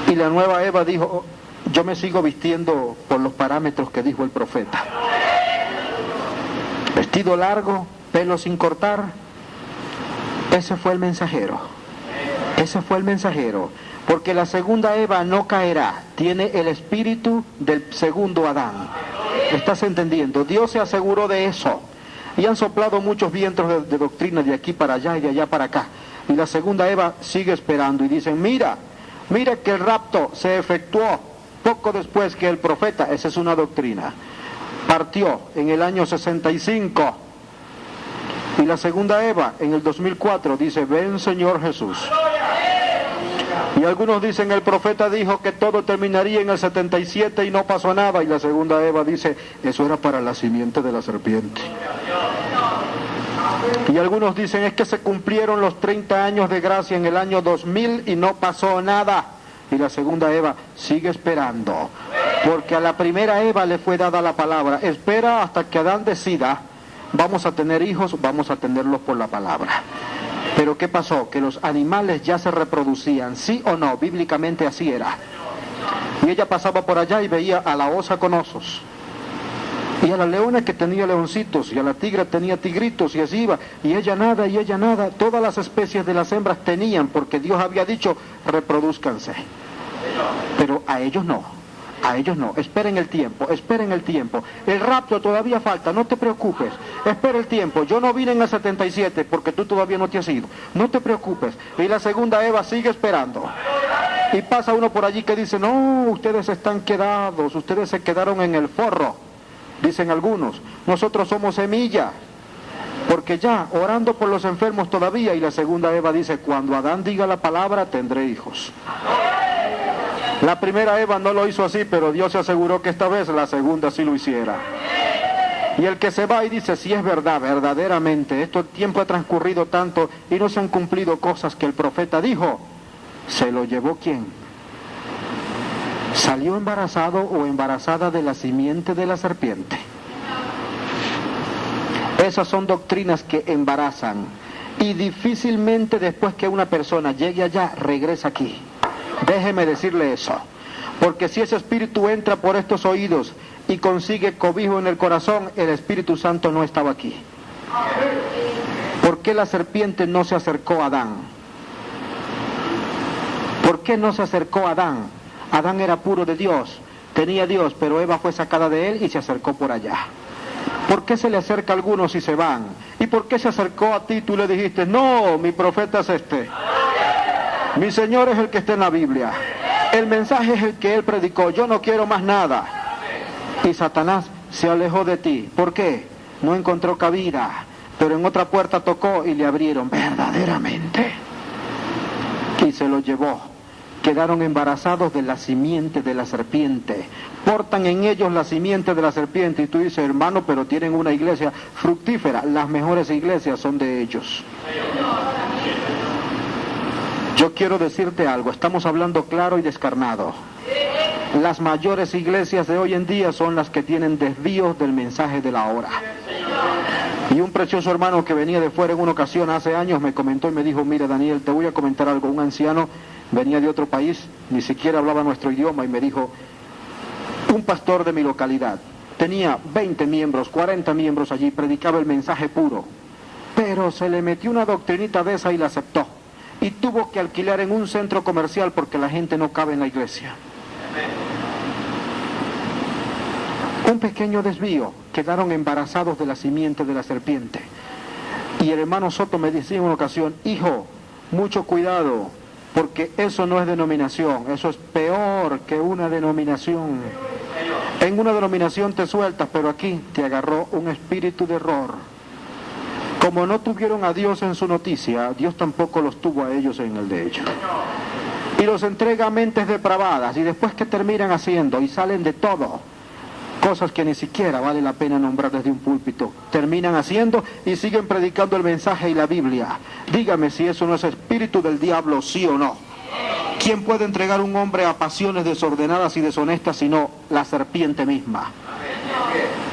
Y la nueva Eva dijo, yo me sigo vistiendo por los parámetros que dijo el profeta. Vestido largo, pelo sin cortar. Ese fue el mensajero. Ese fue el mensajero. Porque la segunda Eva no caerá. Tiene el espíritu del segundo Adán. ¿Estás entendiendo? Dios se aseguró de eso. Y han soplado muchos vientos de doctrina de aquí para allá y de allá para acá. Y la segunda Eva sigue esperando y dicen, mira que el rapto se efectuó poco después que el profeta, esa es una doctrina, partió en el año 65. Y la segunda Eva en el 2004 dice, ven Señor Jesús. Y algunos dicen, el profeta dijo que todo terminaría en el 77 y no pasó nada. Y la segunda Eva dice, eso era para la simiente de la serpiente. Y algunos dicen, es que se cumplieron los 30 años de gracia en el año 2000 y no pasó nada. Y la segunda Eva sigue esperando. Porque a la primera Eva le fue dada la palabra. Espera hasta que Adán decida, vamos a tener hijos, vamos a tenerlos por la palabra. Pero ¿qué pasó? Que los animales ya se reproducían, ¿sí o no? Bíblicamente así era. Y ella pasaba por allá y veía a la osa con osos. Y a la leona que tenía leoncitos, y a la tigre tenía tigritos, y así iba. Y ella nada, y ella nada. Todas las especies de las hembras tenían, porque Dios había dicho, reproduzcanse. Pero a ellos no. A ellos no, esperen el tiempo, esperen el tiempo. El rapto todavía falta, no te preocupes. Espera el tiempo, yo no vine en el 77 porque tú todavía no te has ido. No te preocupes. Y la segunda Eva sigue esperando. Y pasa uno por allí que dice, no, ustedes están quedados, ustedes se quedaron en el forro. Dicen algunos, nosotros somos semilla. Porque ya, orando por los enfermos todavía. Y la segunda Eva dice, cuando Adán diga la palabra, tendré hijos. La primera Eva no lo hizo así, pero Dios se aseguró que esta vez la segunda sí lo hiciera. Y el que se va y dice, si es verdad, verdaderamente, el tiempo ha transcurrido tanto y no se han cumplido cosas que el profeta dijo, ¿se lo llevó quién? ¿Salió embarazado o embarazada de la simiente de la serpiente? Esas son doctrinas que embarazan. Y difícilmente después que una persona llegue allá, regresa aquí. Déjeme decirle eso, porque si ese espíritu entra por estos oídos y consigue cobijo en el corazón, el Espíritu Santo no estaba aquí. ¿Por qué la serpiente no se acercó a Adán? ¿Por qué no se acercó a Adán? Adán era puro de Dios, tenía Dios, pero Eva fue sacada de él y se acercó por allá. ¿Por qué se le acerca a algunos y se van? ¿Y por qué se acercó a ti y tú le dijiste, no, mi profeta es este? Mi Señor es el que está en la Biblia. El mensaje es el que Él predicó. Yo no quiero más nada. Y Satanás se alejó de ti. ¿Por qué? No encontró cabida. Pero en otra puerta tocó y le abrieron verdaderamente. Y se lo llevó. Quedaron embarazados de la simiente de la serpiente. Portan en ellos la simiente de la serpiente. Y tú dices, hermano, pero tienen una iglesia fructífera. Las mejores iglesias son de ellos. Yo quiero decirte algo, estamos hablando claro y descarnado. Las mayores iglesias de hoy en día son las que tienen desvíos del mensaje de la hora. Y un precioso hermano que venía de fuera en una ocasión hace años me comentó y me dijo, mira Daniel, te voy a comentar algo. Un anciano venía de otro país, ni siquiera hablaba nuestro idioma y me dijo, un pastor de mi localidad, tenía 20 miembros, 40 miembros allí, predicaba el mensaje puro, pero se le metió una doctrinita de esa y la aceptó. Y tuvo que alquilar en un centro comercial porque la gente no cabe en la iglesia. Un pequeño desvío, quedaron embarazados de la simiente de la serpiente. Y el hermano Soto me decía en una ocasión, hijo, mucho cuidado, porque eso no es denominación, eso es peor que una denominación. En una denominación te sueltas, pero aquí te agarró un espíritu de error. Como no tuvieron a Dios en su noticia, Dios tampoco los tuvo a ellos en el de ellos. Y los entrega a mentes depravadas, y después que terminan haciendo, y salen de todo, cosas que ni siquiera vale la pena nombrar desde un púlpito, terminan haciendo y siguen predicando el mensaje y la Biblia. Dígame si eso no es espíritu del diablo, sí o no. ¿Quién puede entregar un hombre a pasiones desordenadas y deshonestas sino la serpiente misma?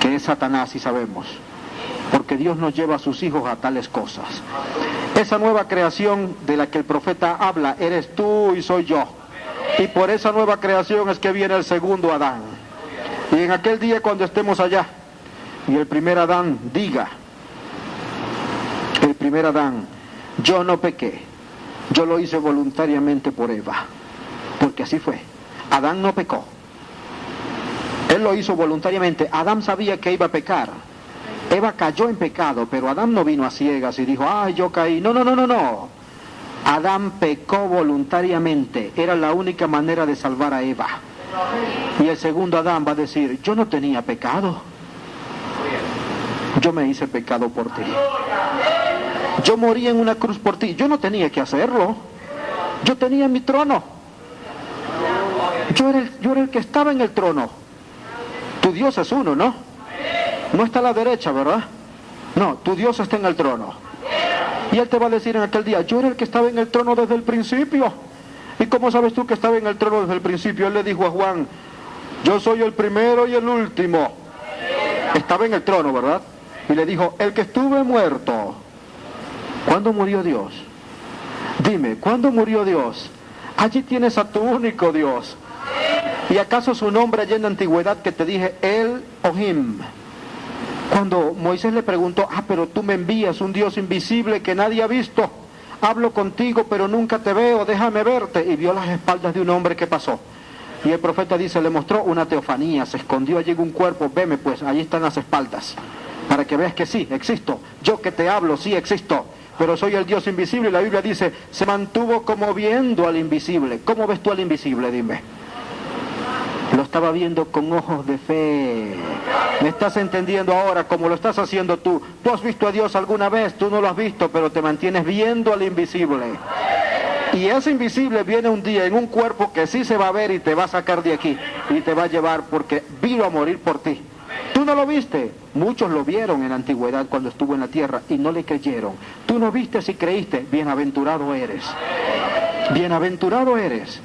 Que es Satanás, y sabemos. Porque Dios nos lleva a sus hijos a tales cosas. Esa nueva creación de la que el profeta habla, eres tú y soy yo. Y por esa nueva creación es que viene el segundo Adán. Y en aquel día cuando estemos allá, y el primer Adán diga, el primer Adán, yo no pequé, yo lo hice voluntariamente por Eva, porque así fue. Adán no pecó, él lo hizo voluntariamente. Adán sabía que iba a pecar, Eva cayó en pecado, pero Adán no vino a ciegas y dijo, ay, yo caí. No. Adán pecó voluntariamente, era la única manera de salvar a Eva. Y el segundo Adán va a decir, yo no tenía pecado, yo me hice pecado por ti, yo morí en una cruz por ti, yo no tenía que hacerlo, yo tenía mi trono, yo era el que estaba en el trono. Tu Dios es uno, ¿no? No está a la derecha, ¿verdad? No, tu Dios está en el trono. Y Él te va a decir en aquel día, yo era el que estaba en el trono desde el principio. ¿Y cómo sabes tú que estaba en el trono desde el principio? Él le dijo a Juan, yo soy el primero y el último. Estaba en el trono, ¿verdad? Y le dijo, el que estuve muerto. ¿Cuándo murió Dios? Dime, ¿cuándo murió Dios? Allí tienes a tu único Dios. ¿Y acaso su nombre allá en la antigüedad que te dije, El Ohim? Cuando Moisés le preguntó, pero tú me envías un Dios invisible que nadie ha visto. Hablo contigo, pero nunca te veo, déjame verte. Y vio las espaldas de un hombre que pasó. Y el profeta dice, le mostró una teofanía, se escondió allí en un cuerpo, veme pues, allí están las espaldas. Para que veas que sí, existo. Yo que te hablo, sí existo. Pero soy el Dios invisible y la Biblia dice, se mantuvo como viendo al invisible. ¿Cómo ves tú al invisible? Dime. Lo estaba viendo con ojos de fe. ¿Me estás entendiendo ahora como lo estás haciendo tú? ¿Tú has visto a Dios alguna vez? Tú no lo has visto, pero te mantienes viendo al invisible. Y ese invisible viene un día en un cuerpo que sí se va a ver y te va a sacar de aquí. Y te va a llevar porque vino a morir por ti. Tú no lo viste. Muchos lo vieron en la antigüedad cuando estuvo en la tierra y no le creyeron. Tú no viste si creíste. Bienaventurado eres. Bienaventurado eres.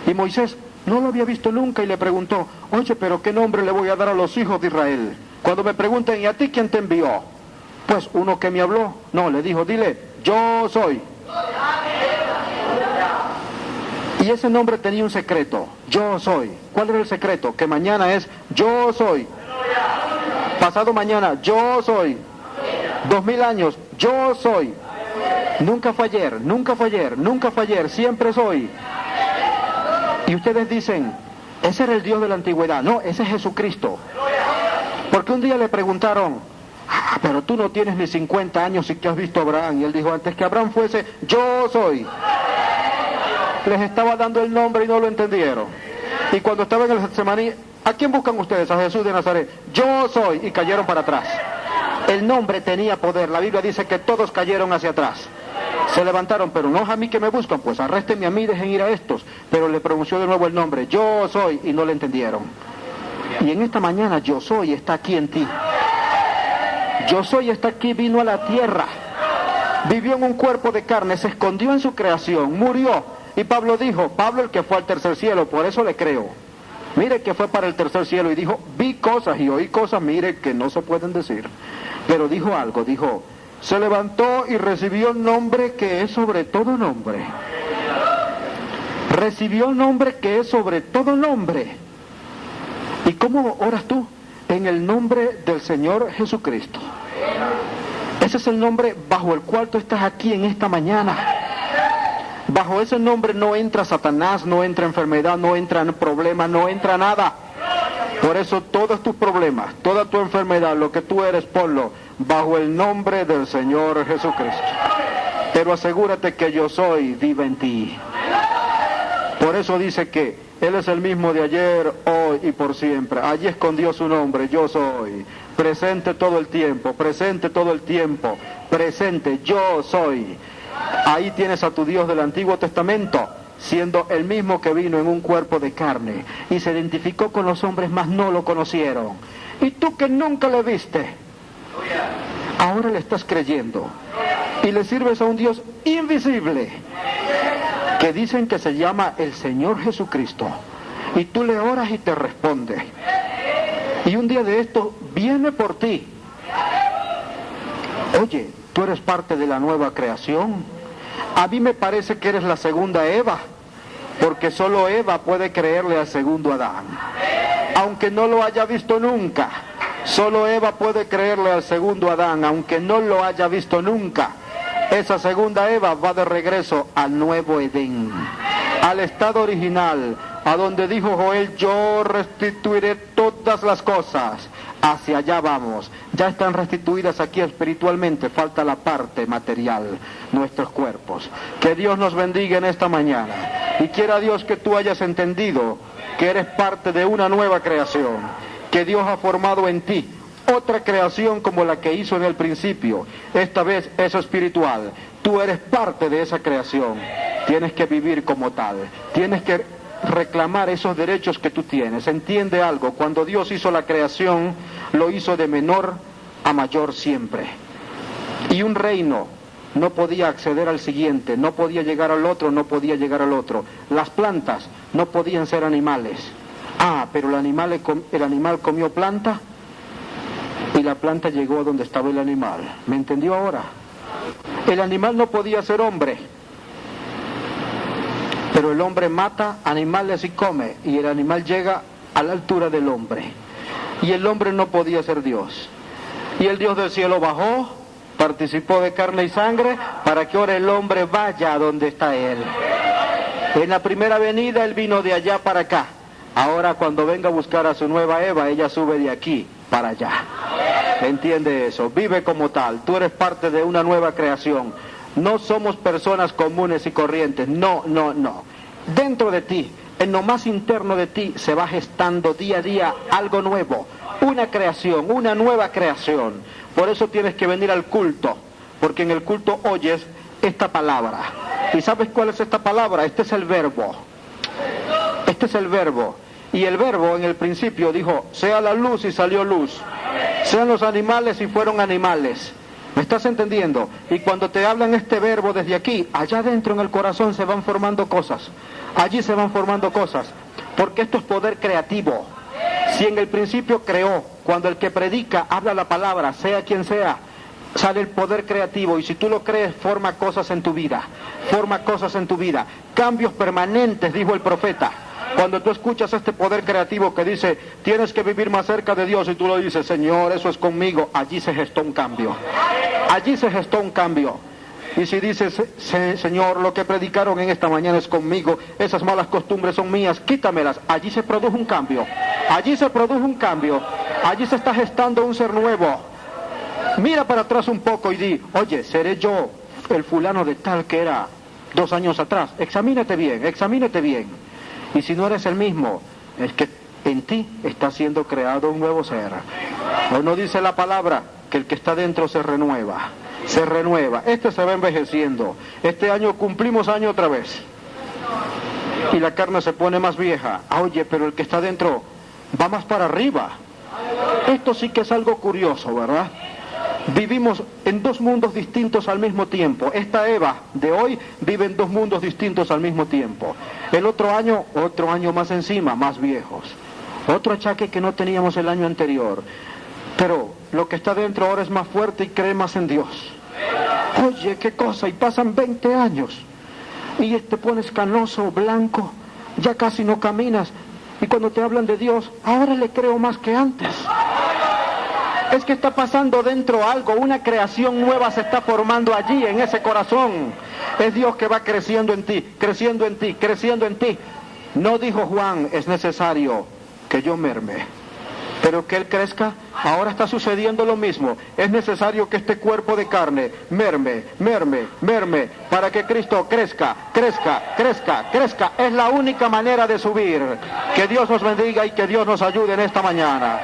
Y Moisés no lo había visto nunca y le preguntó, oye, pero ¿qué nombre le voy a dar a los hijos de Israel? Cuando me pregunten, ¿y a ti quién te envió? Pues uno que me habló. No, le dijo, dile, yo soy. Y ese nombre tenía un secreto, yo soy. ¿Cuál era el secreto? Que mañana es, yo soy. Pasado mañana, yo soy. 2000 años, yo soy. Nunca fue ayer, nunca fue ayer, nunca fue ayer, siempre soy. Y ustedes dicen, ese era el Dios de la antigüedad. No, ese es Jesucristo. Porque un día le preguntaron, pero tú no tienes ni 50 años y que has visto a Abraham. Y él dijo, antes que Abraham fuese, yo soy. Les estaba dando el nombre y no lo entendieron. Y cuando estaba en el Getsemaní, ¿a quién buscan ustedes? A Jesús de Nazaret. Yo soy. Y cayeron para atrás. El nombre tenía poder. La Biblia dice que todos cayeron hacia atrás. Se levantaron, pero no es a mí que me buscan, pues arréstenme a mí, dejen ir a estos. Pero le pronunció de nuevo el nombre, yo soy, y no le entendieron. Y en esta mañana, yo soy, está aquí en ti. Yo soy, está aquí, vino a la tierra. Vivió en un cuerpo de carne, se escondió en su creación, murió. Y Pablo dijo, Pablo el que fue al tercer cielo, por eso le creo. Mire que fue para el tercer cielo y dijo, vi cosas y oí cosas, mire que no se pueden decir. Pero dijo algo, dijo, se levantó y recibió el nombre que es sobre todo nombre. Recibió el nombre que es sobre todo nombre. ¿Y cómo oras tú? En el nombre del Señor Jesucristo. Ese es el nombre bajo el cual tú estás aquí en esta mañana. Bajo ese nombre no entra Satanás, no entra enfermedad, no entra problema, no entra nada. Por eso todos tus problemas, toda tu enfermedad, lo que tú eres, ponlo bajo el nombre del Señor Jesucristo. Pero asegúrate que yo soy, vive en ti. Por eso dice que Él es el mismo de ayer, hoy y por siempre. Allí escondió su nombre, yo soy. Presente todo el tiempo, presente todo el tiempo, presente, yo soy. Ahí tienes a tu Dios del Antiguo Testamento, siendo el mismo que vino en un cuerpo de carne y se identificó con los hombres, mas no lo conocieron. Y tú que nunca le viste, ahora le estás creyendo y le sirves a un Dios invisible que dicen que se llama el Señor Jesucristo, y tú le oras y te responde. Y un día de esto viene por ti. Oye, tú eres parte de la nueva creación. A mí me parece que eres la segunda Eva. porque solo Eva puede creerle al segundo Adán. Aunque no lo haya visto nunca, solo Eva puede creerle al segundo Adán, aunque no lo haya visto nunca. Esa segunda Eva va de regreso al nuevo Edén, al estado original, a donde dijo Joel: yo restituiré todas las cosas. Hacia allá vamos. Ya están restituidas aquí espiritualmente, falta la parte material, nuestros cuerpos. Que Dios nos bendiga en esta mañana, y quiera Dios que tú hayas entendido que eres parte de una nueva creación, que Dios ha formado en ti otra creación como la que hizo en el principio. Esta vez es espiritual. Tú eres parte de esa creación. Tienes que vivir como tal. Tienes que reclamar esos derechos que tú tienes. Entiende algo: cuando Dios hizo la creación, lo hizo de menor a mayor siempre. Y un reino no podía acceder al siguiente, no podía llegar al otro, no podía llegar al otro. Las plantas no podían ser animales. Pero el animal comió planta, y la planta llegó a donde estaba el animal. ¿Me entendió ahora? El animal no podía ser hombre, pero el hombre mata animales y come, y el animal llega a la altura del hombre. Y el hombre no podía ser Dios. Y el Dios del cielo bajó, participó de carne y sangre, para que ahora el hombre vaya a donde está Él. En la primera venida Él vino de allá para acá. Ahora cuando venga a buscar a su nueva Eva, ella sube de aquí para allá. Entiende eso, vive como tal. Tú eres parte de una nueva creación. No somos personas comunes y corrientes, no. Dentro de ti, en lo más interno de ti, se va gestando día a día algo nuevo, una creación, una nueva creación. Por eso tienes que venir al culto, porque en el culto oyes esta palabra. ¿Y sabes cuál es esta palabra? Este es el verbo. Este es el verbo. Y el verbo en el principio dijo: sea la luz, y salió luz. Sean los animales, y fueron animales. ¿Me estás entendiendo? Y cuando te hablan este verbo desde aquí, allá adentro en el corazón se van formando cosas. Allí se van formando cosas. Porque esto es poder creativo. Si en el principio creó, cuando el que predica habla la palabra, sea quien sea, sale el poder creativo. Y si tú lo crees, forma cosas en tu vida. Forma cosas en tu vida. Cambios permanentes, dijo el profeta. Cuando tú escuchas este poder creativo que dice: tienes que vivir más cerca de Dios, y tú lo dices: Señor, eso es conmigo, allí se gestó un cambio. Allí se gestó un cambio. Y si dices: Señor, lo que predicaron en esta mañana es conmigo, esas malas costumbres son mías, quítamelas, allí se produjo un cambio. Allí se produjo un cambio. Allí se está gestando un ser nuevo. Mira para atrás un poco y di: oye, ¿seré yo el fulano de tal que era 2 años atrás? Examínate bien, examínate bien. Y si no eres el mismo, es que en ti está siendo creado un nuevo ser. ¿O no dice la palabra que el que está dentro se renueva? Se renueva. Este se va envejeciendo. Este año cumplimos año otra vez. Y la carne se pone más vieja. Oye, pero el que está dentro va más para arriba. Esto sí que es algo curioso, ¿verdad? Vivimos en 2 mundos distintos al mismo tiempo. Esta Eva de hoy vive en 2 mundos distintos al mismo tiempo. El otro año más encima, más viejos. Otro achaque que no teníamos el año anterior. Pero lo que está dentro ahora es más fuerte y cree más en Dios. Oye, qué cosa, y pasan 20 años. Y te pones canoso, blanco, ya casi no caminas. Y cuando te hablan de Dios, ahora le creo más que antes. Es que está pasando dentro algo, una creación nueva se está formando allí, en ese corazón. Es Dios que va creciendo en ti, creciendo en ti, creciendo en ti. No dijo Juan: es necesario que yo merme, pero que Él crezca. Ahora está sucediendo lo mismo. Es necesario que este cuerpo de carne merme, para que Cristo crezca. Es la única manera de subir. Que Dios nos bendiga y que Dios nos ayude en esta mañana.